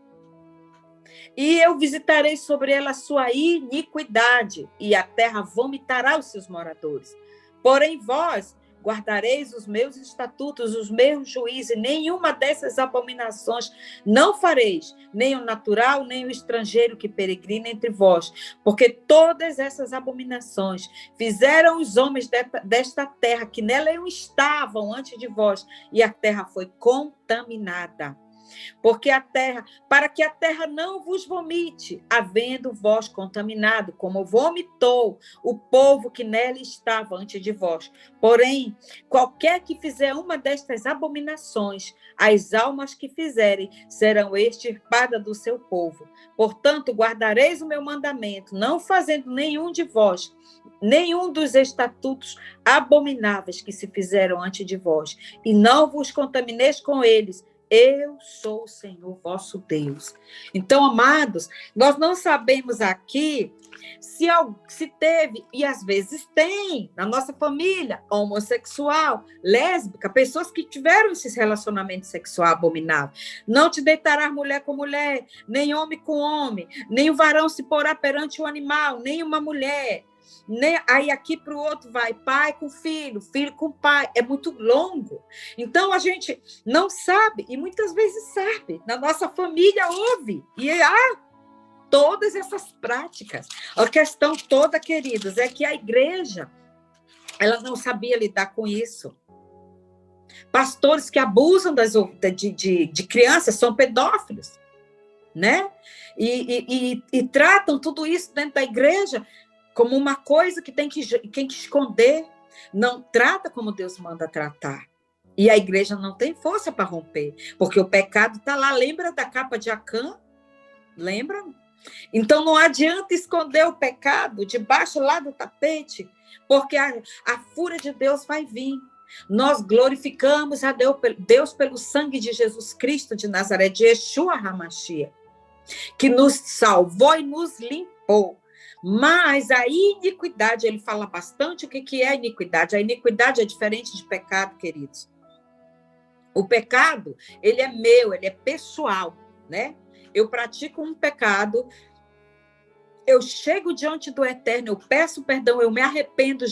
e eu visitarei sobre ela a sua iniquidade, e a terra vomitará os seus moradores. Porém, vós guardareis os meus estatutos, os meus juízes, e nenhuma dessas abominações não fareis, nem o natural, nem o estrangeiro que peregrina entre vós, porque todas essas abominações fizeram os homens desta terra, que nela estavam antes de vós, e a terra foi contaminada. Porque a terra, para que a terra não vos vomite, havendo vós contaminado, como vomitou o povo que nela estava antes de vós. Porém, qualquer que fizer uma destas abominações, as almas que fizerem serão extirpadas do seu povo. Portanto, guardareis o meu mandamento, não fazendo nenhum de vós nenhum dos estatutos abomináveis que se fizeram antes de vós, e não vos contamineis com eles. Eu sou o Senhor vosso Deus. Então, amados, nós não sabemos aqui se teve, e às vezes tem, na nossa família, homossexual, lésbica, pessoas que tiveram esses relacionamentos sexuais abomináveis. Não te deitarás mulher com mulher, nem homem com homem, nem o varão se porá perante o animal, nem uma mulher. né? Aí aqui para o outro vai pai com filho, filho com pai, é muito longo. Então a gente não sabe, e muitas vezes sabe, na nossa família houve, e há todas essas práticas. A questão toda, queridos, é que a igreja, ela não sabia lidar com isso. Pastores que abusam de crianças são pedófilos, né? E tratam tudo isso dentro da igreja como uma coisa que tem que esconder. Não trata como Deus manda tratar. E a igreja não tem força para romper, porque o pecado está lá. Lembra da capa de Acã? Lembra? Então não adianta esconder o pecado debaixo lá do tapete, porque a fúria de Deus vai vir. Nós glorificamos a Deus pelo sangue de Jesus Cristo de Nazaré, de Yeshua HaMashiach, que nos salvou e nos limpou. Mas a iniquidade, ele fala bastante o que é a iniquidade. A iniquidade é diferente de pecado, queridos. O pecado, ele é meu, ele é pessoal, né? Eu pratico um pecado, eu chego diante do Eterno, eu peço perdão, eu me arrependo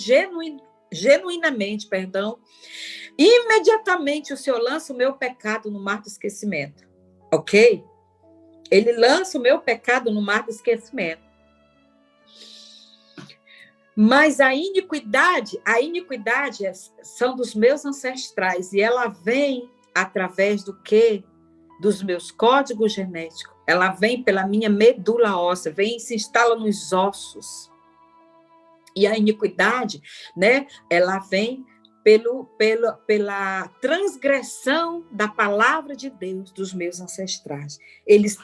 genuinamente, perdão. Imediatamente o Senhor lança o meu pecado no mar do esquecimento, ok? Ele lança o meu pecado no mar do esquecimento. Mas a iniquidade são dos meus ancestrais, e ela vem através do quê? Dos meus códigos genéticos. Ela vem pela minha medula óssea, vem e se instala nos ossos. E a iniquidade, né? Ela vem pela transgressão da palavra de Deus dos meus ancestrais. Eles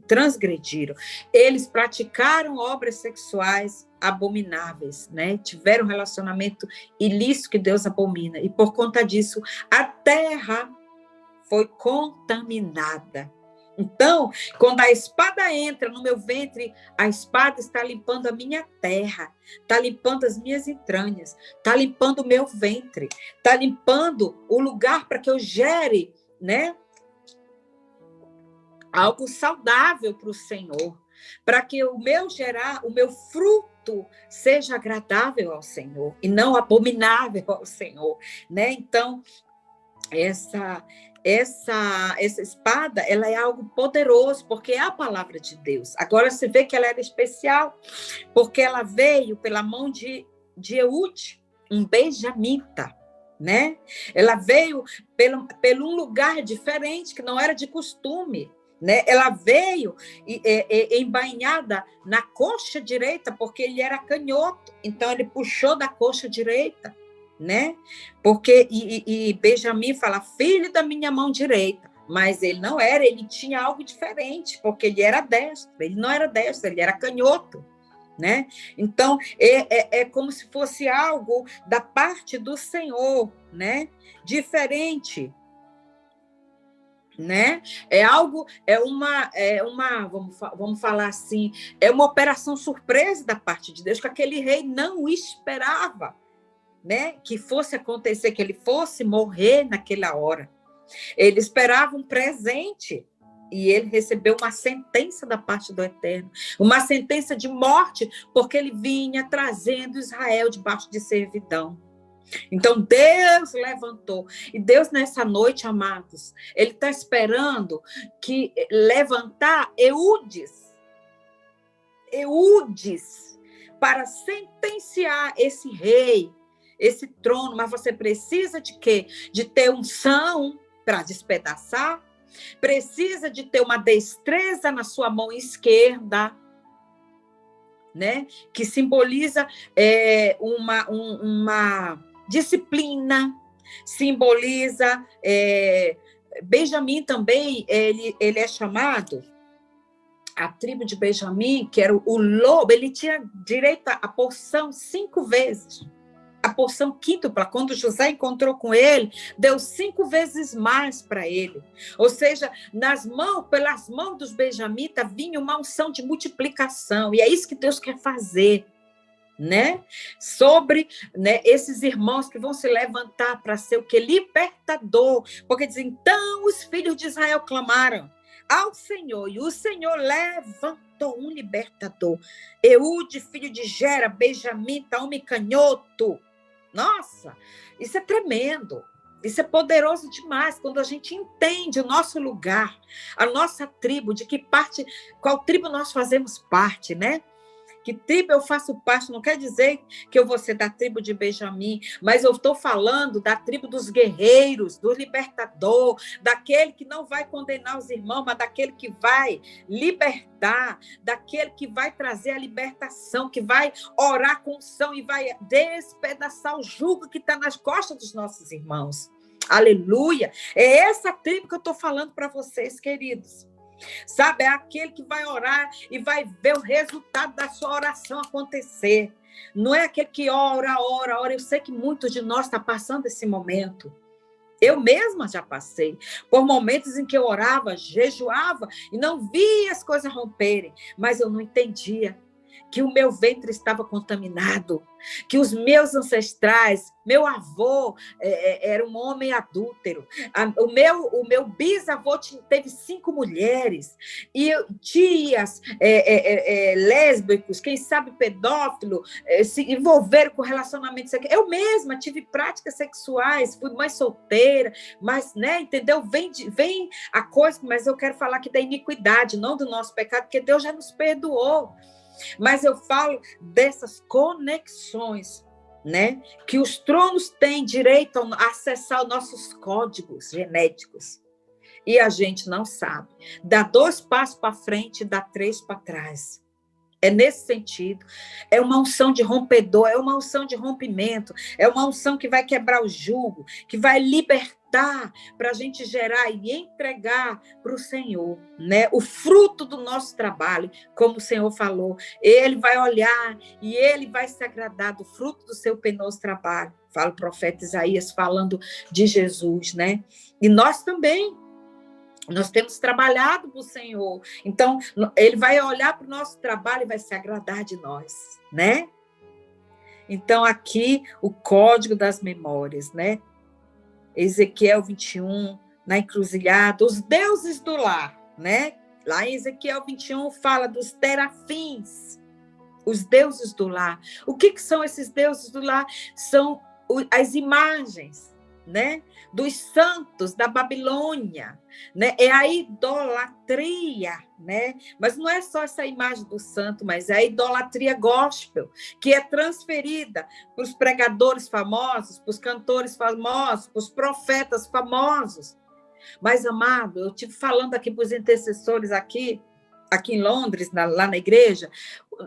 transgrediram. Eles praticaram obras sexuais abomináveis, né? Tiveram relacionamento ilícito que Deus abomina. E por conta disso, a terra foi contaminada. Então, quando a espada entra no meu ventre, a espada está limpando a minha terra, está limpando as minhas entranhas, está limpando o meu ventre, está limpando o lugar para que eu gere, né, algo saudável para o Senhor, para que o meu fruto seja agradável ao Senhor e não abominável ao Senhor, né? Então, essa espada, ela é algo poderoso, porque é a palavra de Deus. Agora você vê que ela era especial, porque ela veio pela mão de Eude, um benjamita, né? Ela veio pelo um lugar diferente, que não era de costume, né? Ela veio embainhada na coxa direita, porque ele era canhoto, então ele puxou da coxa direita, né? Porque e Benjamim fala, filho da minha mão direita, mas ele não era, ele tinha algo diferente, porque ele era destro, ele não era destro, ele era canhoto, né? Então é como se fosse algo da parte do Senhor, né? Diferente, né? É algo, vamos falar assim, é uma operação surpresa da parte de Deus, que aquele rei não esperava, né, que fosse acontecer, que ele fosse morrer naquela hora. Ele esperava um presente e ele recebeu uma sentença da parte do Eterno, uma sentença de morte, porque ele vinha trazendo Israel debaixo de servidão. Então Deus levantou, e Deus nessa noite, amados, ele está esperando que levantar Eudes para sentenciar esse rei, esse trono, mas você precisa de quê? De ter unção para despedaçar, precisa de ter uma destreza na sua mão esquerda, né? Que simboliza uma disciplina, simboliza... Benjamim também, ele é chamado... A tribo de Benjamim, que era o lobo, ele tinha direito à porção 5 vezes. A porção quíntupla, quando José encontrou com ele, deu 5 vezes mais para ele. Ou seja, pelas mãos dos benjamitas vinha uma unção de multiplicação. E é isso que Deus quer fazer, né? Sobre, né, esses irmãos que vão se levantar para ser o que? Libertador. Porque diz, então os filhos de Israel clamaram. ao Senhor, e o Senhor levantou um libertador. Eude, filho de Gera, Benjamim, Taome canhoto. Nossa, isso é tremendo. Isso é poderoso demais, quando a gente entende o nosso lugar, a nossa tribo, de que parte, qual tribo nós fazemos parte, né? Que tribo eu faço parte, não quer dizer que eu vou ser da tribo de Benjamim, mas eu estou falando da tribo dos guerreiros, do libertador, daquele que não vai condenar os irmãos, mas daquele que vai libertar, daquele que vai trazer a libertação, que vai orar com unção e vai despedaçar o jugo que está nas costas dos nossos irmãos. Aleluia! É essa tribo que eu estou falando para vocês, queridos. Sabe, é aquele que vai orar e vai ver o resultado da sua oração acontecer. Não é aquele que ora. Eu sei que muitos de nós estão passando esse momento. Eu mesma já passei por momentos em que eu orava, jejuava e não via as coisas romperem, mas eu não entendia que o meu ventre estava contaminado, que os meus ancestrais, meu avô era um homem adúltero, o meu bisavô teve 5 mulheres, e tias lésbicos, quem sabe pedófilo, se envolveram com relacionamento sexual. Eu mesma tive práticas sexuais, fui mãe solteira, mas, né, entendeu? Vem a coisa, mas eu quero falar aqui da iniquidade, não do nosso pecado, porque Deus já nos perdoou. Mas eu falo dessas conexões, né? Que os tronos têm direito a acessar os nossos códigos genéticos. E a gente não sabe. Dá 2 passos para frente, dá 3 para trás. É nesse sentido. É uma unção de rompedor, é uma unção de rompimento, é uma unção que vai quebrar o jugo, que vai libertar para a gente gerar e entregar para o Senhor, né? O fruto do nosso trabalho, como o Senhor falou, ele vai olhar e ele vai se agradar do fruto do seu penoso trabalho. Fala o profeta Isaías falando de Jesus, né? E nós também. Nós temos trabalhado para o Senhor. Então, ele vai olhar para o nosso trabalho e vai se agradar de nós, né? Então, aqui, o código das memórias, né? Ezequiel 21, na encruzilhada, os deuses do lar, né? Lá em Ezequiel 21 fala dos terafins, os deuses do lar. O que são esses deuses do lar? São as imagens, né, dos santos da Babilônia, né? É a idolatria, né? Mas não é só essa imagem do santo, mas é a idolatria gospel, que é transferida para os pregadores famosos, para os cantores famosos, para os profetas famosos. Mas, amado, eu estive falando aqui para os intercessores aqui em Londres, lá na igreja,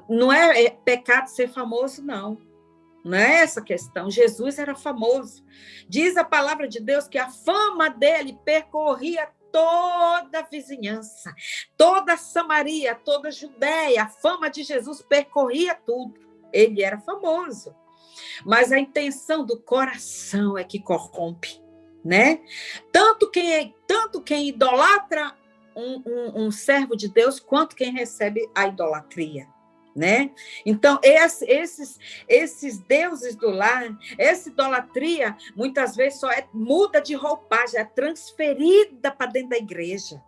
não é pecado ser famoso, não. Não é essa a questão. Jesus era famoso. Diz a palavra de Deus que a fama dele percorria toda a vizinhança, toda a Samaria, toda a Judéia. A fama de Jesus percorria tudo. Ele era famoso. Mas a intenção do coração é que corrompe, né? Tanto quem idolatra um servo de Deus, quanto quem recebe a idolatria. Né? Então, esses deuses do lar, essa idolatria, muitas vezes só muda de roupagem, é transferida para dentro da igreja.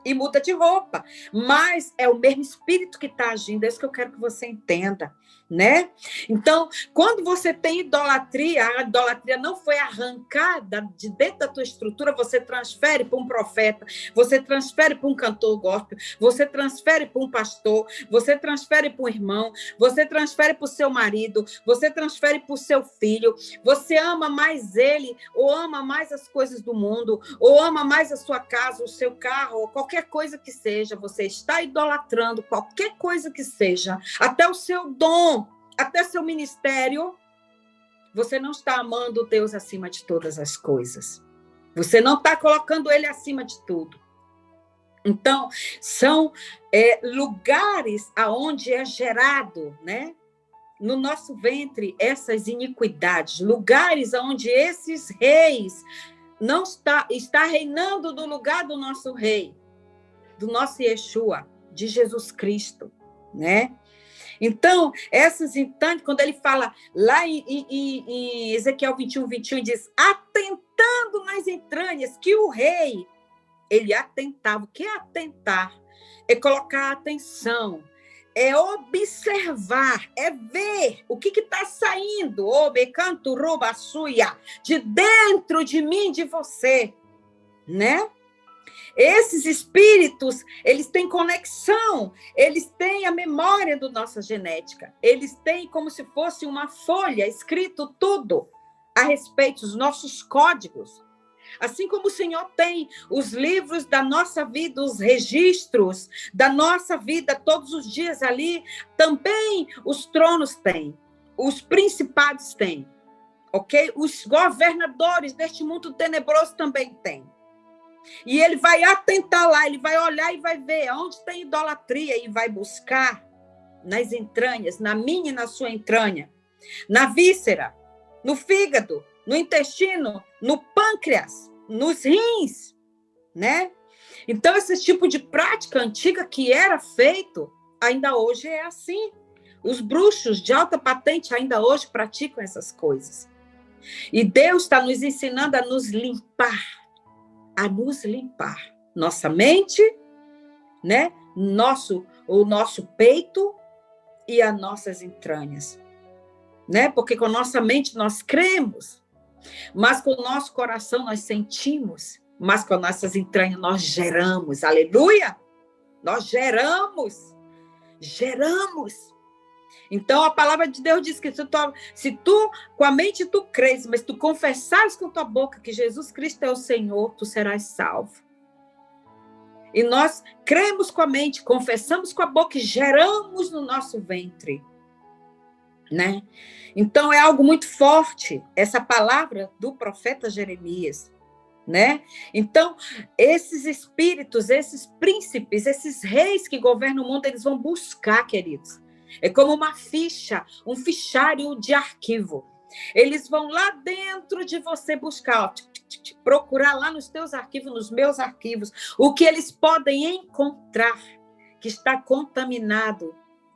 E muda de roupa. Mas é o mesmo espírito que está agindo, é isso que eu quero que você entenda. Né? Então, quando você tem idolatria, a idolatria não foi arrancada de dentro da tua estrutura, você transfere para um profeta, você transfere para um cantor gospel, você transfere para um pastor, você transfere para um irmão, você transfere para o seu marido, você transfere para o seu filho, você ama mais ele, ou ama mais as coisas do mundo, ou ama mais a sua casa, o seu carro, ou qualquer coisa que seja, você está idolatrando qualquer coisa que seja, até o seu dom, até seu ministério, você não está amando Deus acima de todas as coisas. Você não está colocando ele acima de tudo. Então, são lugares aonde é gerado, né, no nosso ventre essas iniquidades, lugares onde esses reis não está reinando no lugar do nosso rei, do nosso Yeshua, de Jesus Cristo, né? Então, essas instantes, quando ele fala lá em Ezequiel 21, 21, diz, atentando nas entranhas, que o rei, Ele atentava. O que é atentar? É colocar atenção, é observar, é ver o que está saindo, de dentro de mim, de você, né? Esses espíritos, eles têm conexão, eles têm a memória da nossa genética, eles têm como se fosse uma folha, escrito tudo a respeito dos nossos códigos. Assim como o Senhor tem os livros da nossa vida, os registros da nossa vida todos os dias ali, também os tronos têm, os principados têm, ok? Os governadores deste mundo tenebroso também têm. E ele vai atentar lá, ele vai olhar e vai ver onde tem idolatria e vai buscar nas entranhas, na minha e na sua entranha, na víscera, no fígado, no intestino, no pâncreas, nos rins, né? Então, esse tipo de prática antiga que era feito, ainda hoje é assim. Os bruxos de alta patente ainda hoje praticam essas coisas. E Deus está nos ensinando a nos limpar. Nossa mente, né? O nosso peito e as nossas entranhas, né? Porque com a nossa mente nós cremos, mas com o nosso coração nós sentimos, mas com as nossas entranhas nós geramos, aleluia! Nós geramos. Então, a palavra de Deus diz que se tu com a mente tu crês, mas tu confessares com tua boca que Jesus Cristo é o Senhor, tu serás salvo. E nós cremos com a mente, confessamos com a boca e geramos no nosso ventre, né? Então, é algo muito forte, essa palavra do profeta Jeremias, né? Então, esses espíritos, esses príncipes, esses reis que governam o mundo, eles vão buscar, queridos. É como uma ficha, um fichário de arquivo. Eles vão lá dentro de você buscar, ó, procurar lá nos teus arquivos, nos meus arquivos, o que eles podem encontrar que está contaminado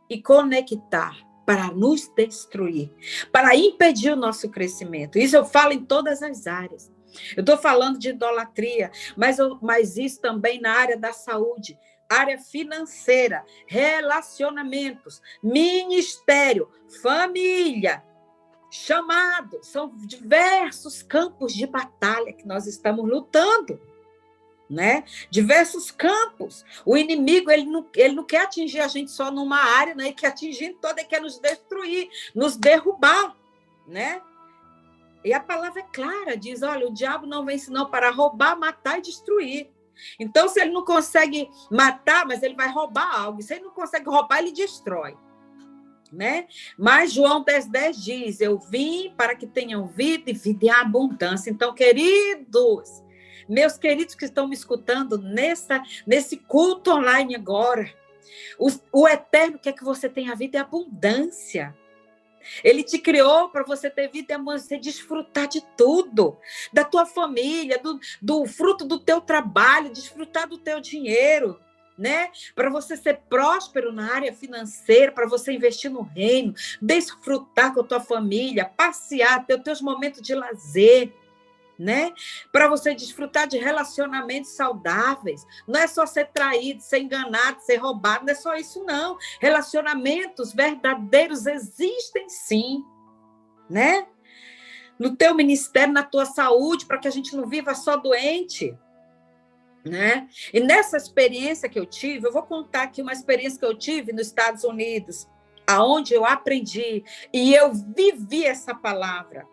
e conectar para nos destruir, para impedir o nosso crescimento. Isso eu falo em todas as áreas. Eu estou falando de idolatria, mas isso também na área da saúde, área financeira, relacionamentos, ministério, família, chamado. São diversos campos de batalha que nós estamos lutando, né? Diversos campos. O inimigo, ele não quer atingir a gente só numa área, né? Ele quer atingir em toda, ele quer nos destruir, nos derrubar, né? E a palavra é clara, diz, olha, o diabo não vem senão para roubar, matar e destruir. Então, se ele não consegue matar, mas ele vai roubar algo. Se ele não consegue roubar, ele destrói, né? Mas João 10,10 diz, eu vim para que tenham vida e vida em abundância. Então, queridos, meus queridos que estão me escutando nesse culto online agora, o Eterno quer que você tenha vida em abundância. Ele te criou para você ter vida e você desfrutar de tudo, da tua família, do fruto do teu trabalho, desfrutar do teu dinheiro, né? Para você ser próspero na área financeira, para você investir no reino, desfrutar com a tua família, passear, ter os teus momentos de lazer, né? Para você desfrutar de relacionamentos saudáveis. Não é só ser traído, ser enganado, ser roubado, não é só isso, não. Relacionamentos verdadeiros existem sim, né? No teu ministério, na tua saúde, para que a gente não viva só doente, né? E nessa experiência que eu tive, eu vou contar aqui uma experiência que eu tive nos Estados Unidos, aonde eu aprendi e eu vivi essa palavra.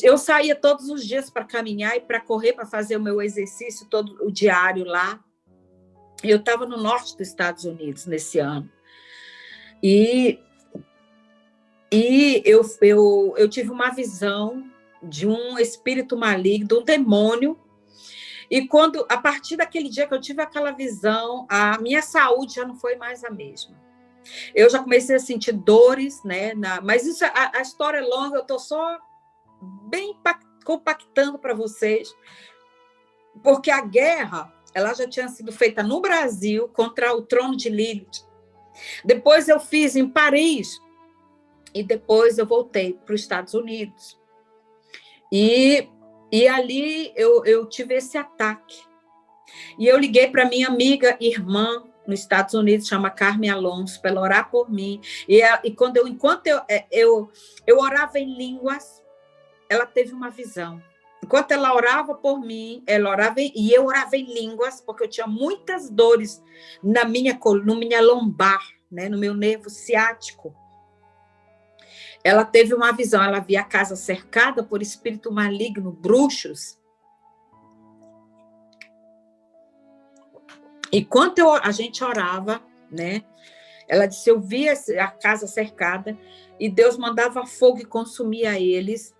Eu saía todos os dias para caminhar e para correr, para fazer o meu exercício todo o diário lá. Eu estava no norte dos Estados Unidos nesse ano. E eu tive uma visão de um espírito maligno, de um demônio. E a partir daquele dia que eu tive aquela visão, a minha saúde já não foi mais a mesma. Eu já comecei a sentir dores, né? Mas isso, a história é longa, eu estou só bem compactando para vocês, porque a guerra ela já tinha sido feita no Brasil contra o trono de Lilith. Depois eu fiz em Paris e depois eu voltei para os Estados Unidos. E ali eu tive esse ataque, E eu liguei para minha amiga, irmã, nos Estados Unidos, chama Carmen Alonso, para ela orar por mim. Enquanto eu orava em línguas, ela teve uma visão. Enquanto ela orava por mim, e eu orava em línguas, porque eu tinha muitas dores na minha lombar, né, no meu nervo ciático. Ela teve uma visão, ela via a casa cercada por espírito maligno, bruxos. E quando a gente orava, né, ela disse, eu via a casa cercada e Deus mandava fogo e consumia eles.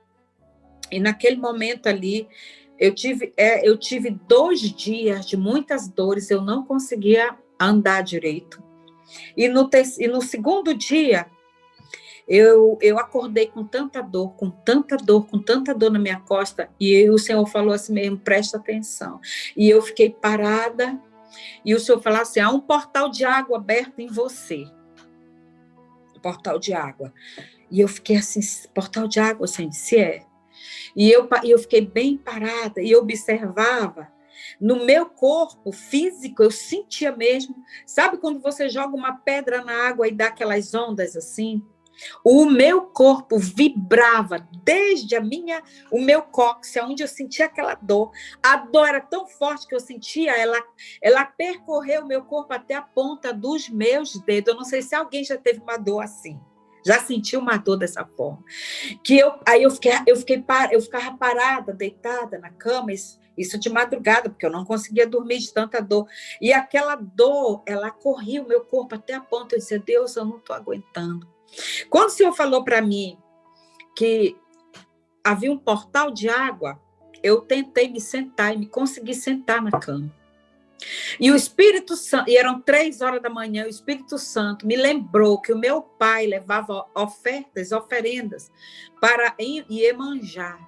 E naquele momento ali, eu tive 2 dias de muitas dores, eu não conseguia andar direito. E no segundo dia, eu acordei com tanta dor, com tanta dor, com tanta dor na minha costa, e o Senhor falou assim mesmo, presta atenção. E eu fiquei parada, e o Senhor falou assim, há um portal de água aberto em você. Portal de água. E eu fiquei assim, portal de água, assim, se é. E eu fiquei bem parada e observava no meu corpo físico, eu sentia mesmo, sabe quando você joga uma pedra na água e dá aquelas ondas assim? O meu corpo vibrava desde o meu cóccix, onde eu sentia aquela dor. A dor era tão forte que eu sentia, ela percorreu o meu corpo até a ponta dos meus dedos. Eu não sei se alguém já teve uma dor assim. Já sentiu uma dor dessa forma. Aí eu ficava parada, deitada na cama, isso de madrugada, porque eu não conseguia dormir de tanta dor. E aquela dor, ela corria o meu corpo até a ponta. Eu dizia, Deus, eu não estou aguentando. Quando o Senhor falou para mim que havia um portal de água, eu tentei me sentar e me consegui sentar na cama. E o Espírito Santo, e eram 3 horas da manhã, o Espírito Santo me lembrou que o meu pai levava oferendas para Iemanjá,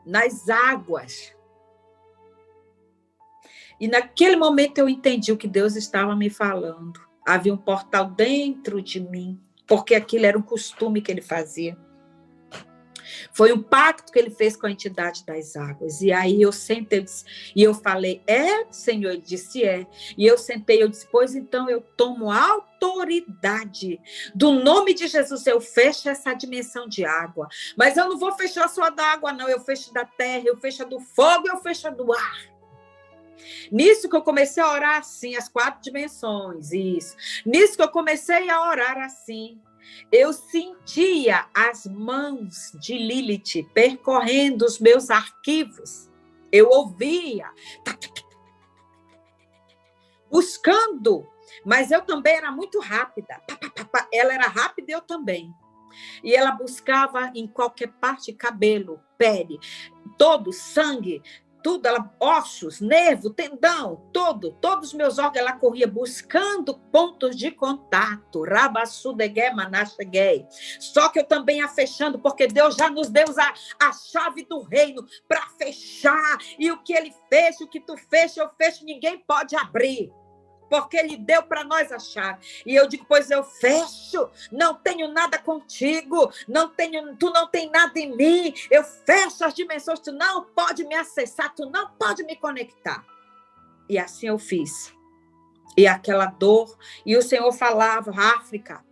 nas águas. E naquele momento eu entendi o que Deus estava me falando. Havia um portal dentro de mim, porque aquilo era um costume que ele fazia. Foi um pacto que ele fez com a entidade das águas. E aí eu sentei e eu falei, Senhor? Ele disse, é. E eu sentei, eu disse, pois então eu tomo autoridade. Do nome de Jesus, eu fecho essa dimensão de água. Mas eu não vou fechar só da água, não. Eu fecho da terra, eu fecho do fogo, eu fecho do ar. Nisso que eu comecei a orar assim, as 4 dimensões, isso. Nisso que eu comecei a orar assim, eu sentia as mãos de Lilith percorrendo os meus arquivos. Eu ouvia, buscando, mas eu também era muito rápida. Ela era rápida e eu também. E ela buscava em qualquer parte, cabelo, pele, todo, sangue, tudo, ossos, nervo, tendão, todos os meus órgãos, ela corria buscando pontos de contato. Só que eu também ia fechando, porque Deus já nos deu a chave do reino para fechar. E o que ele fecha, o que tu fecha, eu fecho, ninguém pode abrir. Porque ele deu para nós a chave. E eu digo, pois eu fecho, não tenho nada contigo, tu não tem nada em mim, eu fecho as dimensões, tu não pode me acessar, tu não pode me conectar. E assim eu fiz. E aquela dor, e o Senhor falava, África.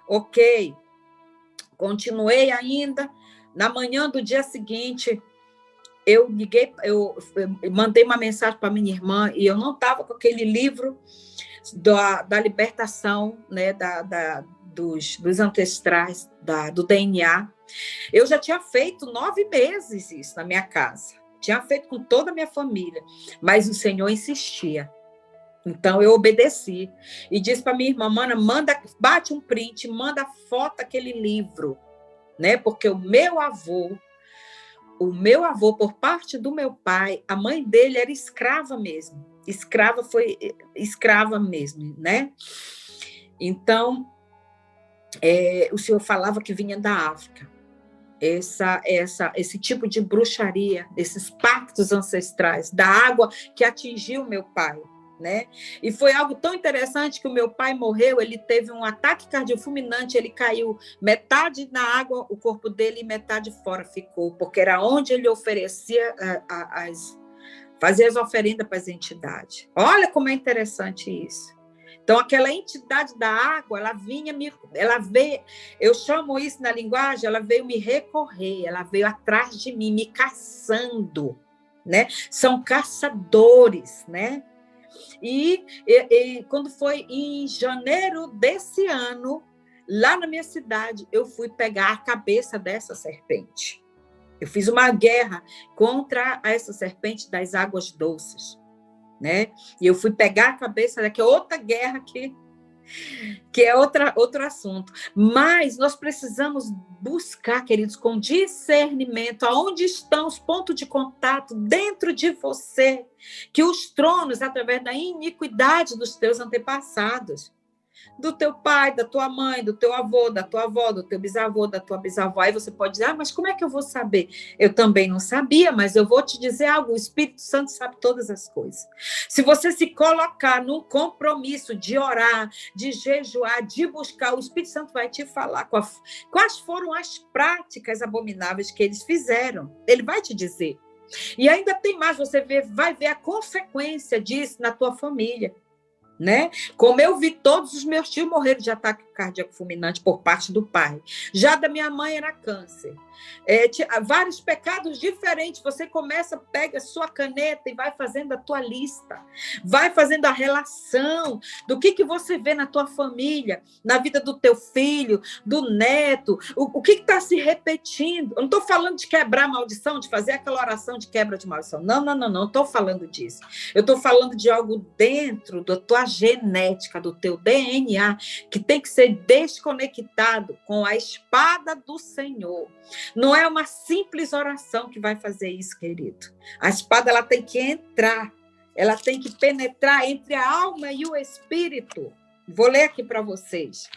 Ok. Continuei ainda, na manhã do dia seguinte, eu mandei uma mensagem para minha irmã e eu não estava com aquele livro da libertação, né, dos ancestrais, do DNA. Eu já tinha feito 9 meses isso na minha casa. Tinha feito com toda a minha família. Mas o Senhor insistia. Então, eu obedeci. E disse para minha irmã, mana, bate um print, manda foto daquele livro. Né? Porque o meu avô, por parte do meu pai, a mãe dele era escrava mesmo. Foi escrava mesmo, né? Então, o Senhor falava que vinha da África. Esse tipo de bruxaria, esses pactos ancestrais, da água que atingiu meu pai, né? E foi algo tão interessante que o meu pai morreu, ele teve um ataque cardiofulminante, ele caiu metade na água, o corpo dele, e metade fora ficou, porque era onde ele oferecia Fazer as oferendas para as entidades. Olha como é interessante isso. Então, aquela entidade da água, ela veio, eu chamo isso na linguagem, ela veio me recorrer, ela veio atrás de mim, me caçando, né? São caçadores, né? E quando foi em janeiro desse ano, lá na minha cidade, eu fui pegar a cabeça dessa serpente. Eu fiz uma guerra contra essa serpente das águas doces, né? E eu fui pegar a cabeça dela, que é outra guerra que é outro assunto. Mas nós precisamos buscar, queridos, com discernimento, aonde estão os pontos de contato dentro de você, que os tronos, através da iniquidade dos teus antepassados, do teu pai, da tua mãe, do teu avô, da tua avó, do teu bisavô, da tua bisavó. Aí você pode dizer, mas como é que eu vou saber? Eu também não sabia, mas eu vou te dizer algo, o Espírito Santo sabe todas as coisas. Se você se colocar num compromisso de orar, de jejuar, de buscar, o Espírito Santo vai te falar quais foram as práticas abomináveis que eles fizeram. Ele vai te dizer. E ainda tem mais, você vai ver a consequência disso na tua família. Né? Como eu vi todos os meus tios morreram de ataque cardíaco fulminante por parte do pai. Já da minha mãe era câncer. Vários pecados diferentes. Você começa, pega a sua caneta e vai fazendo a tua lista. Vai fazendo a relação do que você vê na tua família, na vida do teu filho, do neto. O que está se repetindo? Eu não estou falando de quebrar a maldição, de fazer aquela oração de quebra de maldição. Não estou falando disso. Eu estou falando de algo dentro da tua genética, do teu DNA, que tem que ser desconectado com a espada do Senhor. Não é uma simples oração que vai fazer isso, querido. A espada ela tem que entrar, ela tem que penetrar entre a alma e o espírito. Vou ler aqui para vocês.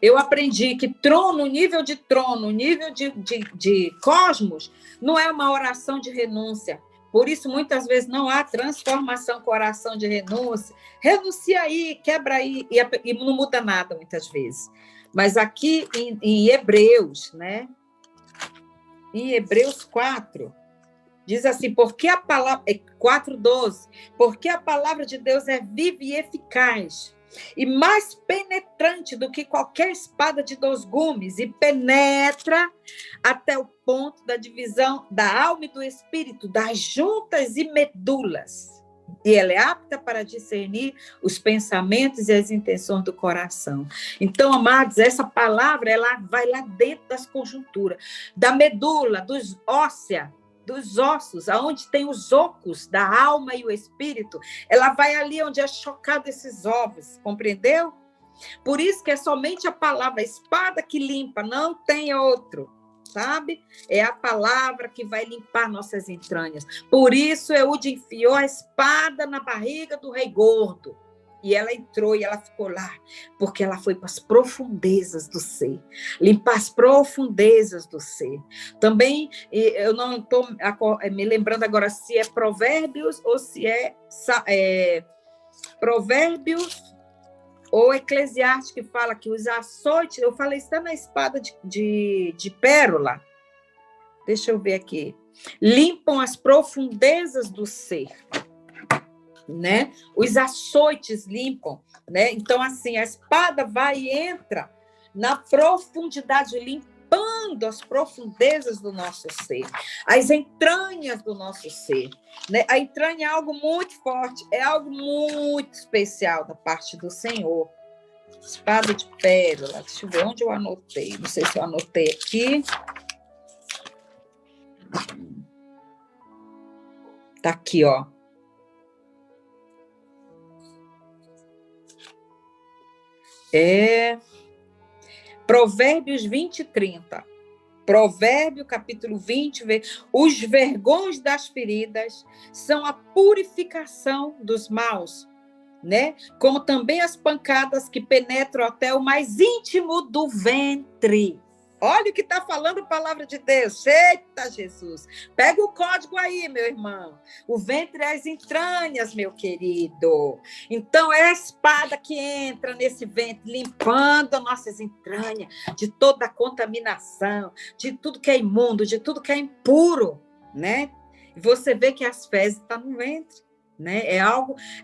Eu aprendi que trono, nível de cosmos, não é uma oração de renúncia. Por isso, muitas vezes, não há transformação com oração de renúncia. Renuncia aí, quebra aí, e não muda nada, muitas vezes. Mas aqui em Hebreus, né? Em Hebreus 4, diz assim, porque a palavra... 4:12, porque a palavra de Deus é viva e eficaz, e mais penetrante do que qualquer espada de 2 gumes, e penetra até o ponto da divisão da alma e do espírito, das juntas e medulas. E ela é apta para discernir os pensamentos e as intenções do coração. Então, amados, essa palavra ela vai lá dentro das conjunturas, da medula, dos ossos, aonde tem os ocos da alma e o espírito, ela vai ali onde é chocado esses ovos, compreendeu? Por isso que é somente a palavra, a espada que limpa, não tem outro, sabe? É a palavra que vai limpar nossas entranhas. Por isso Eude enfiou a espada na barriga do rei gordo. E ela entrou e ela ficou lá, porque ela foi para as profundezas do ser, limpar as profundezas do ser. Também, eu não estou me lembrando agora se é Provérbios ou se é Provérbios ou Eclesiastes, que fala que os açoites, eu falei, está na espada de pérola, deixa eu ver aqui, limpam as profundezas do ser. Né? Os açoites limpam, né? Então, assim, a espada vai e entra na profundidade, limpando as profundezas do nosso ser, as entranhas do nosso ser, né? A entranha é algo muito forte, é algo muito especial da parte do Senhor. Espada de pérola, deixa eu ver onde eu anotei, não sei se eu anotei aqui. Tá aqui, ó. Provérbios 20:30. Provérbio, capítulo 20, os vergões das feridas são a purificação dos maus, né? Como também as pancadas que penetram até o mais íntimo do ventre. Olha o que está falando a palavra de Deus. Eita, Jesus. Pega o código aí, meu irmão. O ventre é as entranhas, meu querido. Então, é a espada que entra nesse ventre, limpando as nossas entranhas de toda a contaminação, de tudo que é imundo, de tudo que é impuro, né? E você vê que as fezes estão no ventre, né?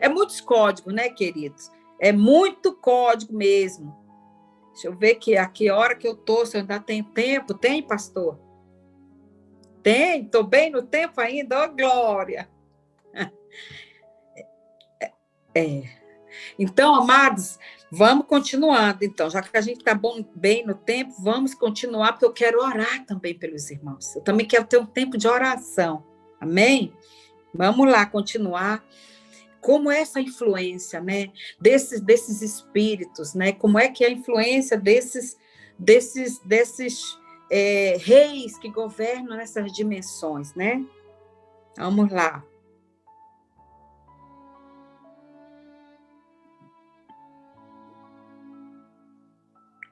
É muitos códigos, né, queridos? É muito código mesmo. Deixa eu ver a que hora que eu estou, se eu ainda tenho tempo. Tem, pastor? Tem? Estou bem no tempo ainda? Oh, glória! Então, amados, vamos continuando. Então, já que a gente está bem no tempo, vamos continuar, porque eu quero orar também pelos irmãos. Eu também quero ter um tempo de oração. Amém? Vamos lá, continuar. Como é essa influência, né, desses espíritos, né? Como é que é a influência desses reis que governam nessas dimensões, né? Vamos lá.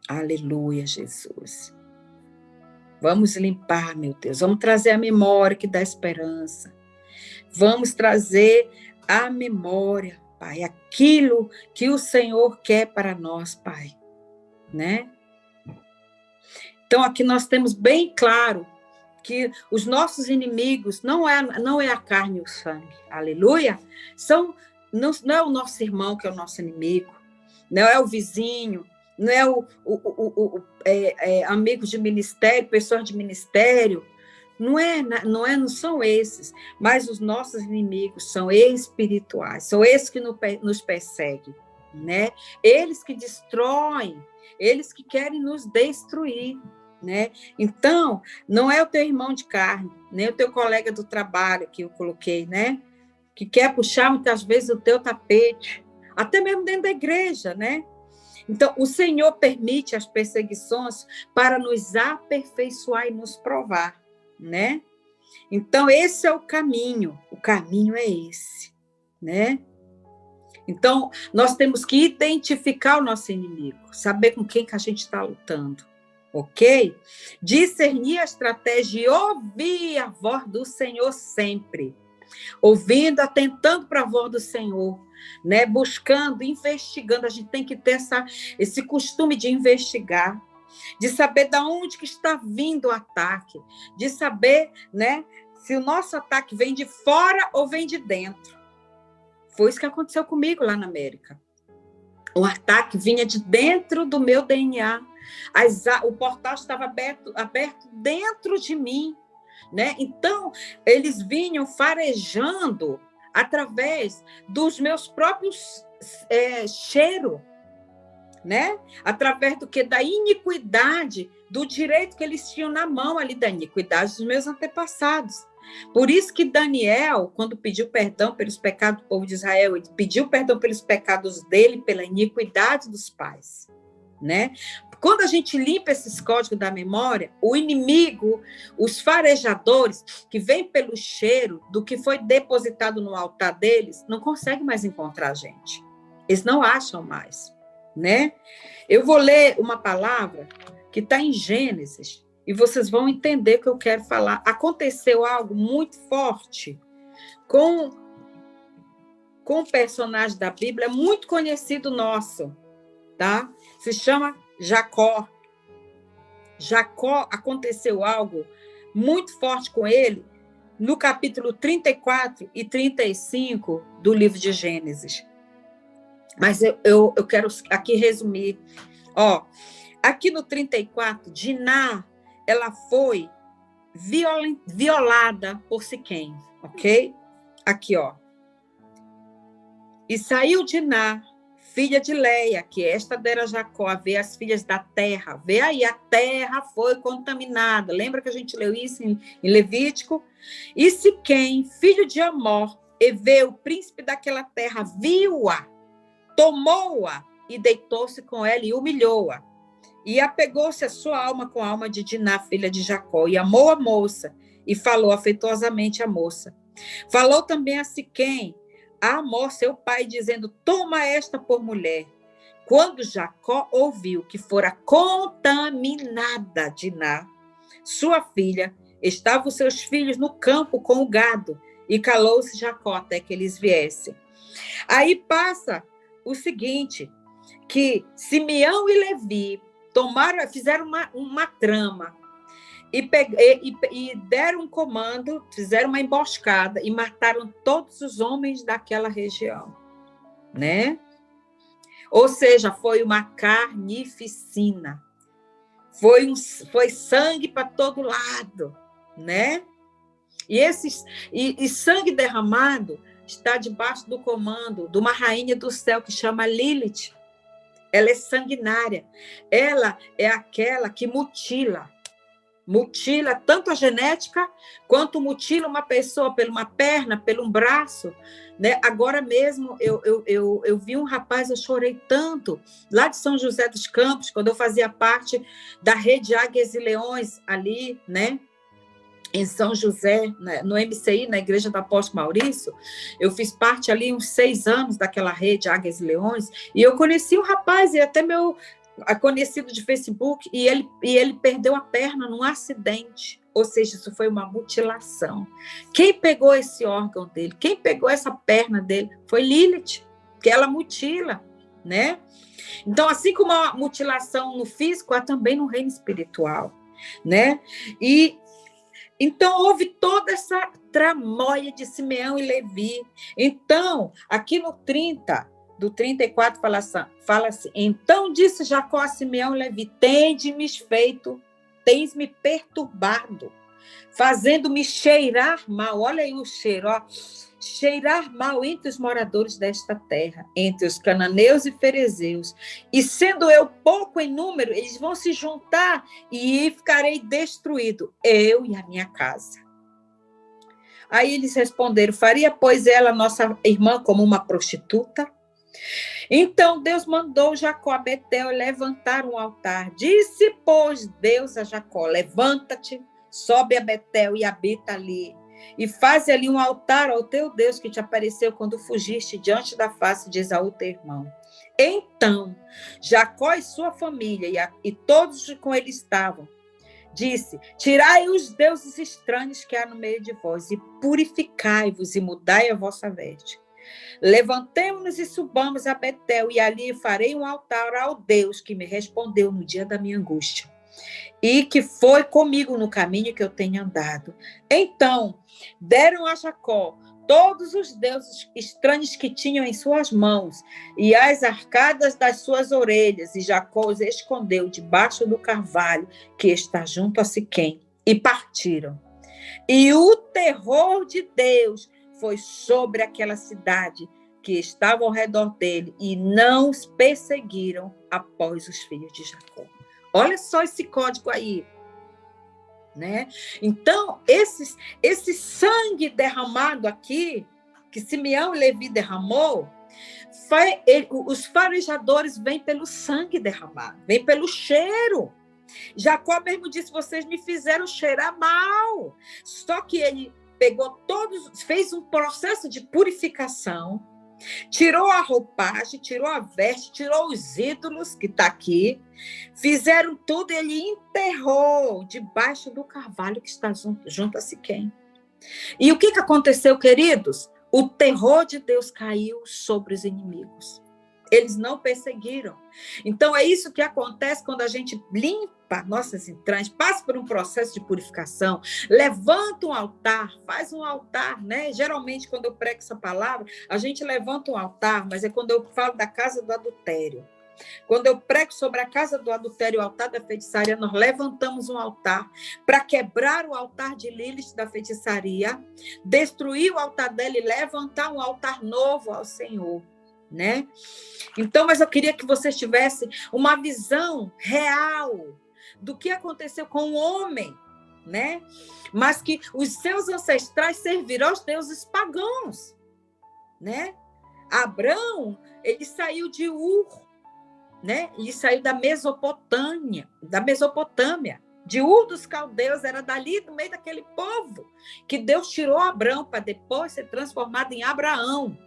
Aleluia, Jesus. Vamos limpar, meu Deus. Vamos trazer a memória que dá esperança. Vamos trazer a memória, Pai, aquilo que o Senhor quer para nós, Pai, né? Então, aqui nós temos bem claro que os nossos inimigos não é a carne e o sangue, aleluia? Não é o nosso irmão que é o nosso inimigo, não é o vizinho, não é amigo de ministério, pessoas de ministério, não são esses, mas os nossos inimigos são espirituais, são esses que nos perseguem, né? Eles que destroem, eles que querem nos destruir, né? Então, não é o teu irmão de carne, nem o teu colega do trabalho que eu coloquei, né? Que quer puxar muitas vezes o teu tapete, até mesmo dentro da igreja, né? Então, o Senhor permite as perseguições para nos aperfeiçoar e nos provar, né? Então, esse é o caminho é esse, né? Então, nós temos que identificar o nosso inimigo, saber com quem que a gente está lutando, ok? Discernir a estratégia e ouvir a voz do Senhor sempre. Ouvindo, atentando para a voz do Senhor, né? Buscando, investigando. A gente tem que ter esse costume de investigar, de saber de onde que está vindo o ataque, de saber, né, se o nosso ataque vem de fora ou vem de dentro. Foi isso que aconteceu comigo lá na América. O ataque vinha de dentro do meu DNA. O portal estava aberto dentro de mim, né? Então, eles vinham farejando através dos meus próprios cheiros, né? Através da iniquidade, do direito que eles tinham na mão ali, da iniquidade dos meus antepassados. Por isso que Daniel, quando pediu perdão pelos pecados do povo de Israel, ele pediu perdão pelos pecados dele, pela iniquidade dos pais, né? Quando a gente limpa esses códigos da memória, o inimigo, os farejadores, que vêm pelo cheiro do que foi depositado no altar deles, não conseguem mais encontrar a gente. Eles não acham mais, né? Eu vou ler uma palavra que está em Gênesis, e vocês vão entender o que eu quero falar. Aconteceu algo muito forte com um personagem da Bíblia muito conhecido nosso, tá? Se chama Jacó. Jacó, aconteceu algo muito forte com ele no capítulo 34 e 35 do livro de Gênesis. Mas eu quero aqui resumir. Ó, aqui no 34, Diná, ela foi violada por Siquém, ok? Aqui, ó. E saiu Diná, filha de Leia, que esta dera Jacó, a ver as filhas da terra. Vê aí, a terra foi contaminada. Lembra que a gente leu isso em Levítico? E Siquém, filho de Amor, Eveu, príncipe daquela terra, viu-a, tomou-a e deitou-se com ela e humilhou-a. E apegou-se a sua alma com a alma de Diná, filha de Jacó, e amou a moça, e falou afetuosamente à moça. Falou também a Siquém, a Amor, seu pai, dizendo, toma esta por mulher. Quando Jacó ouviu que fora contaminada Diná, sua filha, estavam os seus filhos no campo com o gado, e calou-se Jacó até que eles viessem. Aí passa o seguinte, que Simeão e Levi fizeram uma trama, e deram um comando, fizeram uma emboscada e mataram todos os homens daquela região, né? Ou seja, foi uma carnificina. Foi sangue para todo lado, né? E sangue derramado está debaixo do comando de uma rainha do céu que chama Lilith. Ela é sanguinária. Ela é aquela que mutila tanto a genética, quanto mutila uma pessoa por uma perna, por um braço, né? Agora mesmo, eu vi um rapaz, eu chorei tanto, lá de São José dos Campos, quando eu fazia parte da rede Águias e Leões, ali, né? Em São José, né? No MCI, na Igreja do Apóstolo Maurício, eu fiz parte ali uns 6 anos daquela rede Águias e Leões, e eu conheci um rapaz, e até meu conhecido de Facebook, e ele perdeu a perna num acidente, ou seja, isso foi uma mutilação. Quem pegou esse órgão dele, quem pegou essa perna dele, foi Lilith, que ela mutila, né? Então, assim como a mutilação no físico, há também no reino espiritual, né? Então, houve toda essa tramóia de Simeão e Levi. Então, aqui no 30, do 34, fala assim, então disse Jacó a Simeão e Levi, tens me perturbado, fazendo-me cheirar mal. Olha aí o cheiro, ó. Cheirar mal entre os moradores desta terra, entre os cananeus e ferezeus. E sendo eu pouco em número, eles vão se juntar e ficarei destruído, eu e a minha casa. Aí eles responderam, faria, pois, ela, nossa irmã, como uma prostituta? Então Deus mandou Jacó a Betel levantar um altar. Disse, pois, Deus a Jacó, levanta-te, sobe a Betel e habita ali. E faz ali um altar ao teu Deus que te apareceu quando fugiste diante da face de Esaú, teu irmão. Então, Jacó e sua família e todos que com ele estavam, disse, tirai os deuses estranhos que há no meio de vós e purificai-vos e mudai a vossa veste. Levantemo-nos e subamos a Betel e ali farei um altar ao Deus que me respondeu no dia da minha angústia e que foi comigo no caminho que eu tenho andado. Então, deram a Jacó todos os deuses estranhos que tinham em suas mãos e as arcadas das suas orelhas, e Jacó os escondeu debaixo do carvalho que está junto a Siquém, e partiram. E o terror de Deus foi sobre aquela cidade que estava ao redor dele, e não os perseguiram após os filhos de Jacó. Olha só esse código aí, né? Então, esse sangue derramado aqui, que Simeão e Levi derramou, os farejadores vêm pelo sangue derramado, vêm pelo cheiro. Jacó mesmo disse, vocês me fizeram cheirar mal. Só que ele pegou fez um processo de purificação, tirou a roupagem, tirou a veste, tirou os ídolos que está aqui, fizeram tudo, ele enterrou debaixo do carvalho que está junto a Siquém. E o que aconteceu, queridos? O terror de Deus caiu sobre os inimigos. Eles não perseguiram. Então, é isso que acontece quando a gente limpa nossas entranhas, passa por um processo de purificação, levanta um altar, faz um altar, né? Geralmente, quando eu prego essa palavra, a gente levanta um altar, mas é quando eu falo da casa do adultério. Quando eu prego sobre a casa do adultério, o altar da feitiçaria, nós levantamos um altar para quebrar o altar de Lilith da feitiçaria, destruir o altar dela e levantar um altar novo ao Senhor, né? Então, mas eu queria que vocês tivessem uma visão real do que aconteceu com o homem, né? Mas que os seus ancestrais serviram aos deuses pagãos, né? Abrão, ele saiu de Ur, né? Ele saiu da Mesopotâmia, de Ur dos caldeus, era dali, no meio daquele povo, que Deus tirou Abrão para depois ser transformado em Abraão,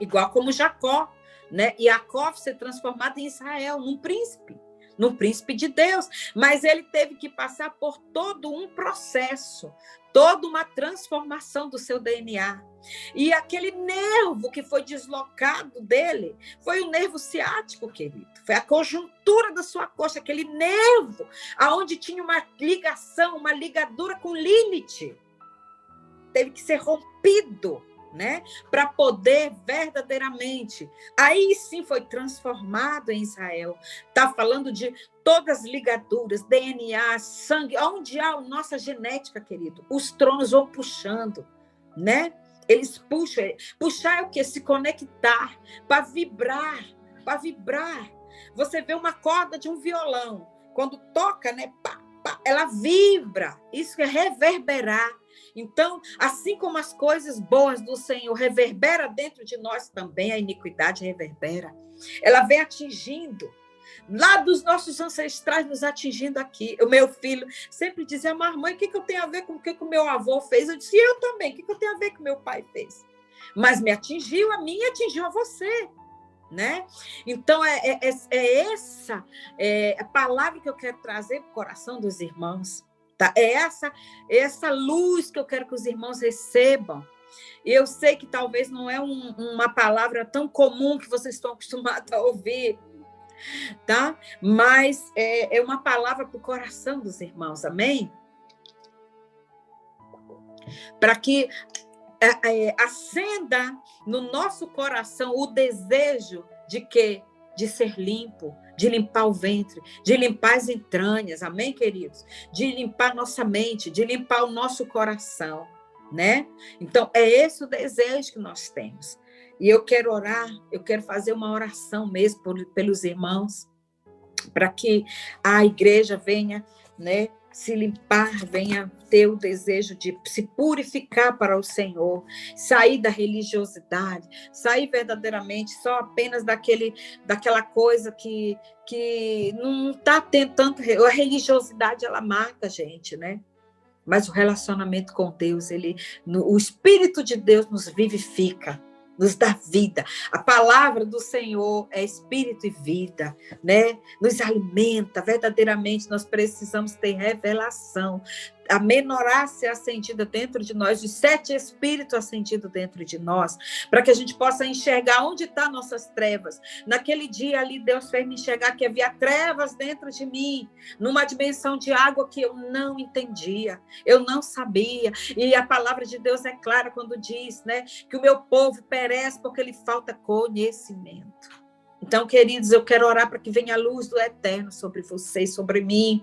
igual como Jacó, né? E Jacó ser transformado em Israel, num príncipe, no príncipe de Deus, mas ele teve que passar por todo um processo, toda uma transformação do seu DNA. E aquele nervo que foi deslocado dele foi o nervo ciático, querido. Foi a conjuntura da sua coxa, aquele nervo aonde tinha uma ligação, uma ligadura com Lilith. Teve que ser rompido, né? Para poder verdadeiramente. Aí sim foi transformado em Israel. Está falando de todas as ligaduras, DNA, sangue, onde há a nossa genética, querido. Os tronos vão puxando, né? Eles puxam. Puxar é o quê? Se conectar, para vibrar, para vibrar. Você vê uma corda de um violão, quando toca, né? Pá, pá, ela vibra. Isso é reverberar. Então, assim como as coisas boas do Senhor reverbera dentro de nós também, a iniquidade reverbera. Ela vem atingindo, lá dos nossos ancestrais, nos atingindo aqui. O meu filho sempre dizia, mas mãe, o que eu tenho a ver com o que o meu avô fez? Eu disse, eu também, o que eu tenho a ver com o meu pai fez? Mas me atingiu a mim e atingiu a você, né? Então, essa a palavra que eu quero trazer para o coração dos irmãos. Tá? É essa luz que eu quero que os irmãos recebam. Eu sei que talvez não é uma palavra tão comum que vocês estão acostumados a ouvir, tá? Mas é uma palavra para o coração dos irmãos, amém? Para que acenda no nosso coração o desejo de quê? De ser limpo, de limpar o ventre, de limpar as entranhas, amém, queridos? De limpar nossa mente, de limpar o nosso coração, né? Então, é esse o desejo que nós temos. E eu quero orar, eu quero fazer uma oração mesmo pelos irmãos, para que a igreja venha, né, se limpar, venha ter o desejo de se purificar para o Senhor, sair da religiosidade, sair verdadeiramente só apenas daquela coisa que não está tentando. A religiosidade, ela mata a gente, né? Mas o relacionamento com Deus, o Espírito de Deus nos vivifica, nos dá vida. A palavra do Senhor é espírito e vida, né? Nos alimenta, verdadeiramente nós precisamos ter revelação. A menorá ser acendida dentro de nós, os 7 espíritos acendidos dentro de nós, para que a gente possa enxergar onde estão nossas trevas. Naquele dia ali, Deus fez me enxergar que havia trevas dentro de mim, numa dimensão de água que eu não entendia, eu não sabia. E a palavra de Deus é clara quando diz, né, que o meu povo perece porque lhe falta conhecimento. Então, queridos, eu quero orar para que venha a luz do eterno sobre vocês, sobre mim.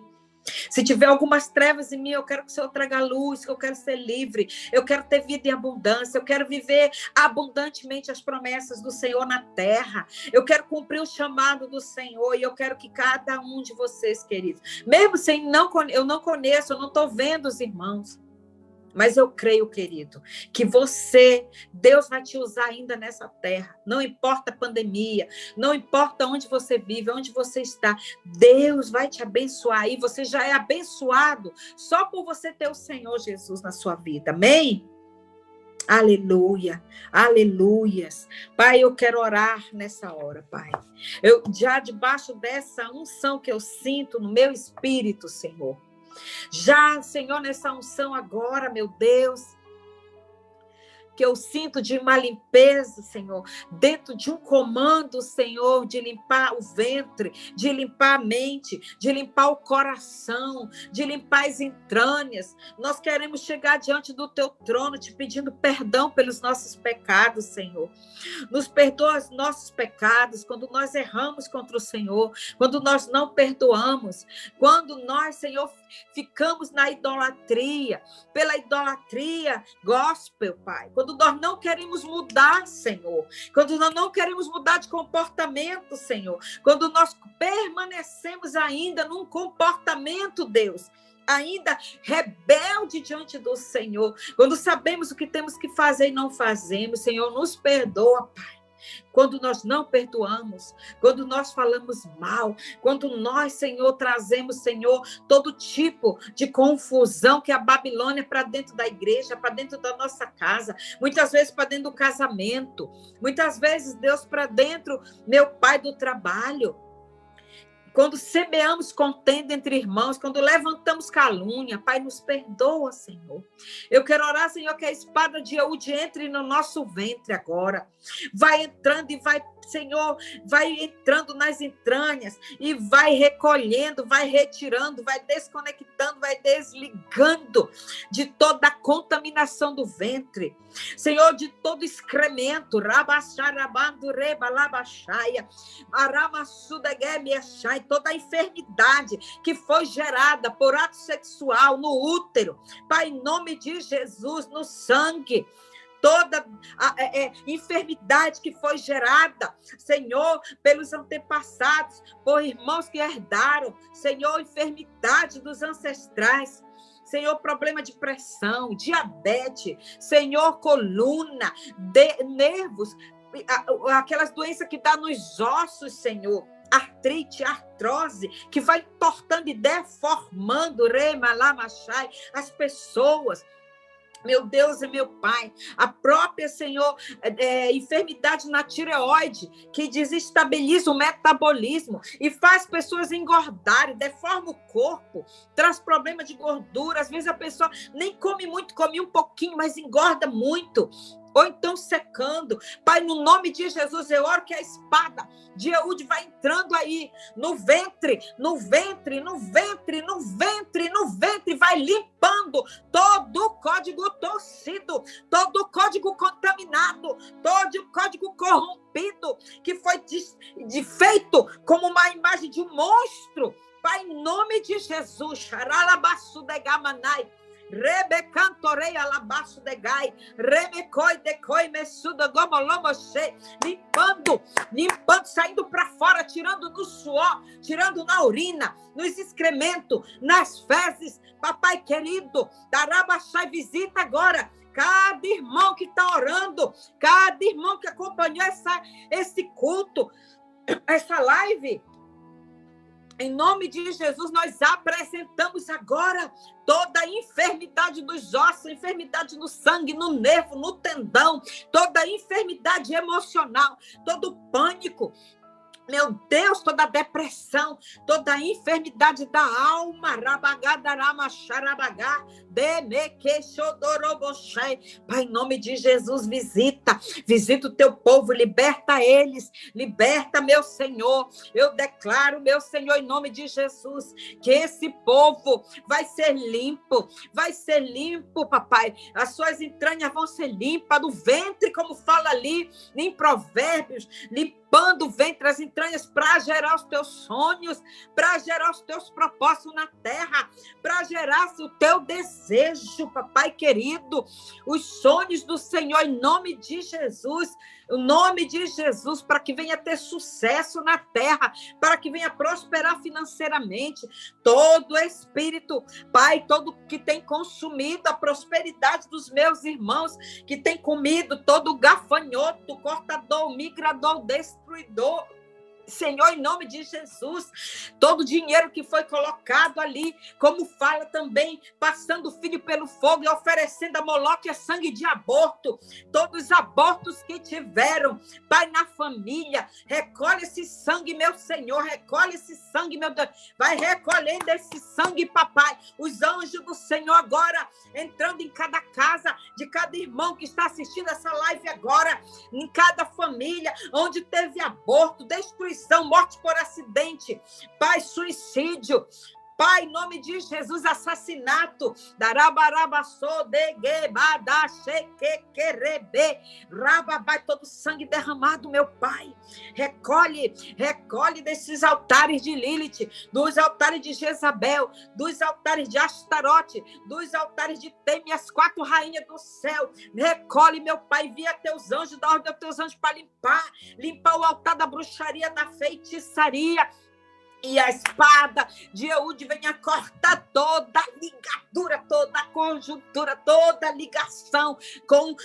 Se tiver algumas trevas em mim, eu quero que o Senhor traga luz, que eu quero ser livre, eu quero ter vida em abundância, eu quero viver abundantemente as promessas do Senhor na terra, eu quero cumprir o chamado do Senhor, e eu quero que cada um de vocês, queridos, mesmo sem eu não conheço, eu não estou vendo os irmãos, mas eu creio, querido, que Deus vai te usar ainda nessa terra. Não importa a pandemia, não importa onde você vive, onde você está. Deus vai te abençoar. E você já é abençoado só por você ter o Senhor Jesus na sua vida. Amém? Aleluia, aleluias. Pai, eu quero orar nessa hora, Pai. Eu já debaixo dessa unção que eu sinto no meu espírito, Senhor. Já, Senhor, nessa unção agora, meu Deus, que eu sinto de uma limpeza, Senhor, dentro de um comando, Senhor, de limpar o ventre, de limpar a mente, de limpar o coração, de limpar as entranhas. Nós queremos chegar diante do teu trono, te pedindo perdão pelos nossos pecados, Senhor. Nos perdoa os nossos pecados, quando nós erramos contra o Senhor, quando nós não perdoamos, quando nós, Senhor, ficamos na idolatria, pela idolatria gospel, Pai. Quando nós não queremos mudar, Senhor. Quando nós não queremos mudar de comportamento, Senhor. Quando nós permanecemos ainda num comportamento, Deus, ainda rebelde diante do Senhor. Quando sabemos o que temos que fazer e não fazemos, Senhor, nos perdoa, Pai. Quando nós não perdoamos, quando nós falamos mal, quando nós, Senhor, trazemos, Senhor, todo tipo de confusão que a Babilônia para dentro da igreja, para dentro da nossa casa, muitas vezes para dentro do casamento, muitas vezes, Deus, para dentro, meu Pai, do trabalho. quando semeamos contenda entre irmãos, quando levantamos calúnia, Pai, nos perdoa, Senhor. Eu quero orar, Senhor, que a espada de Eude entre no nosso ventre agora. Vai entrando e vai, Senhor, vai entrando nas entranhas e vai recolhendo, vai retirando, vai desconectando, vai desligando de toda a contaminação do ventre. Senhor, de todo excremento, rabaxarabando, rebalabaxaia, aramassudeguemiachai, toda a enfermidade que foi gerada por ato sexual no útero, Pai, em nome de Jesus, no sangue, toda enfermidade que foi gerada, Senhor, pelos antepassados, por irmãos que herdaram, Senhor, enfermidade dos ancestrais, Senhor, problema de pressão, diabetes, Senhor, coluna, nervos, aquelas doenças que dá nos ossos, Senhor, artrite, artrose, que vai entortando e deformando, remalamachai, as pessoas. Meu Deus e meu Pai, a própria, Senhor, enfermidade na tireoide, que desestabiliza o metabolismo e faz pessoas engordarem, deforma o corpo, traz problema de gordura. Às vezes a pessoa nem come muito, come um pouquinho, mas engorda muito. Ou então secando. Pai, no nome de Jesus, eu oro que a espada de Eude vai entrando aí no ventre, no ventre, no ventre, no ventre, no ventre, vai limpando todo o código torcido, todo o código contaminado, todo o código corrompido, que foi feito como uma imagem de um monstro. Pai, em nome de Jesus, xaralabaçu de gamanai, Rebecantorei alabaço de gai, remecoi decoi messuda gomolomoshe, limpando, saindo para fora, tirando no suor, tirando na urina, nos excrementos, nas fezes, papai querido, Darabachai, visita agora cada irmão que está orando, cada irmão que acompanhou esse culto, essa live. Em nome de Jesus, nós apresentamos agora toda a enfermidade dos ossos, enfermidade no sangue, no nervo, no tendão, toda a enfermidade emocional, todo o pânico. Meu Deus, toda a depressão, toda a enfermidade da alma, rabagadaramasharabagá, demequexodoroboshai. Pai, em nome de Jesus, visita o teu povo, liberta eles, liberta, meu Senhor. Eu declaro, meu Senhor, em nome de Jesus, que esse povo vai ser limpo, papai. As suas entranhas vão ser limpas, do ventre, como fala ali em Provérbios, limpando o ventre, as entranhas, para gerar os teus sonhos, para gerar os teus propósitos na terra, para gerar o teu desejo, papai querido, os sonhos do Senhor, em nome de Jesus, o nome de Jesus, para que venha ter sucesso na terra, para que venha prosperar financeiramente. Todo espírito, Pai, todo que tem consumido a prosperidade dos meus irmãos, que tem comido todo gafanhoto, cortador, migrador, destruidor, Senhor, em nome de Jesus, todo o dinheiro que foi colocado ali, como fala também, passando o filho pelo fogo e oferecendo a Moloque sangue de aborto, todos os abortos que tiveram, Pai, na família, recolhe esse sangue, meu Senhor, recolhe esse sangue, meu Deus, vai recolhendo esse sangue, papai, os anjos do Senhor agora, entrando em cada casa, de cada irmão que está assistindo essa live agora, em cada família, onde teve aborto, destruição, morte por acidente, Pai, suicídio, Pai, em nome de Jesus, assassinato, rababai, todo sangue derramado, meu Pai, recolhe desses altares de Lilith, dos altares de Jezabel, dos altares de Astarote, dos altares de Teme, as 4 rainhas do céu, recolhe, meu Pai, envia teus anjos, dá ordem aos teus anjos para limpar o altar da bruxaria, da feitiçaria. E a espada de Eude venha cortar toda a ligadura, toda a conjuntura, toda a ligação com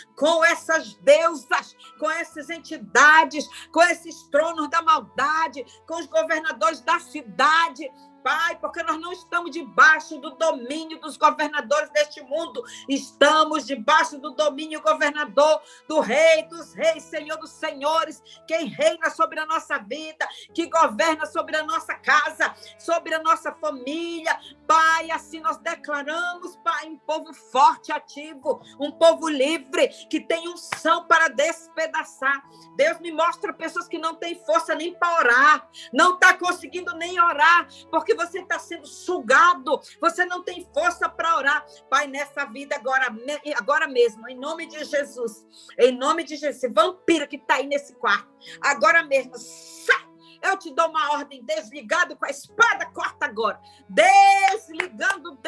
essas deusas, com essas entidades, com esses tronos da maldade, com os governadores da cidade. Pai, porque nós não estamos debaixo do domínio dos governadores deste mundo, estamos debaixo do domínio governador do Rei dos Reis, Senhor dos Senhores, quem reina sobre a nossa vida, que governa sobre a nossa casa, sobre a nossa família. Pai, assim nós declaramos, Pai, um povo forte, ativo, um povo livre, que tem unção para despedaçar. Deus, me mostra pessoas que não têm força nem para orar, não está conseguindo nem orar, porque você está sendo sugado, você não tem força para orar. Pai, nessa vida agora mesmo, em nome de Jesus, esse vampiro que está aí nesse quarto, agora mesmo, sai! Eu te dou uma ordem, desligado com a espada, corta agora. Desligando.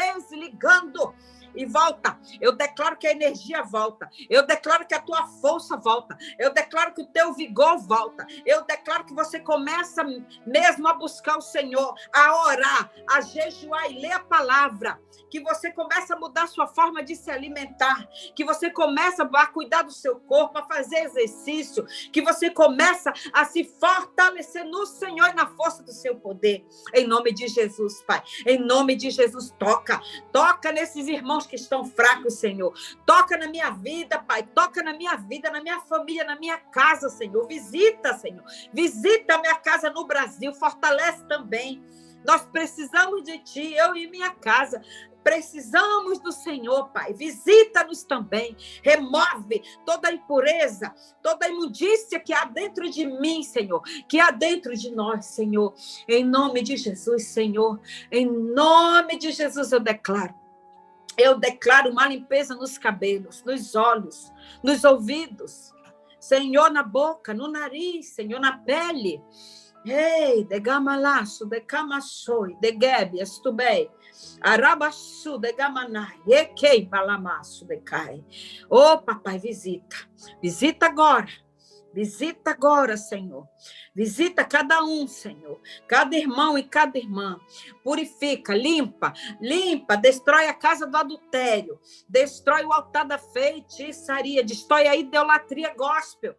E volta. Eu declaro que a energia volta. Eu declaro que a tua força volta. Eu declaro que o teu vigor volta. Eu declaro que você começa mesmo a buscar o Senhor, a orar, a jejuar e ler a palavra. Que você começa a mudar a sua forma de se alimentar. Que você começa a cuidar do seu corpo, a fazer exercício. Que você começa a se fortalecer no Senhor e na força do seu poder. Em nome de Jesus, Pai. Em nome de Jesus, toca nesses irmãos que estão fracos, Senhor. Toca na minha vida, Pai. Toca na minha vida, na minha família, na minha casa, Senhor. Visita, Senhor. Visita a minha casa no Brasil. Fortalece também. Nós precisamos de Ti, eu e minha casa. Precisamos do Senhor, Pai. Visita-nos também. Remove toda a impureza, toda a imundícia que há dentro de mim, Senhor. Que há dentro de nós, Senhor. Em nome de Jesus, Senhor. Em nome de Jesus eu declaro. Eu declaro uma limpeza nos cabelos, nos olhos, nos ouvidos. Senhor, na boca, no nariz, Senhor, na pele. Ei, de gamalaço, de camassoi, de gebi, estubei. Arabaçu, de gamanai, ekei, balamaço, de cai. Ô, papai, visita. Visita agora. Visita agora, Senhor. Visita cada um, Senhor. Cada irmão e cada irmã. Purifica, limpa, destrói a casa do adultério. Destrói o altar da feitiçaria. Destrói a idolatria gospel.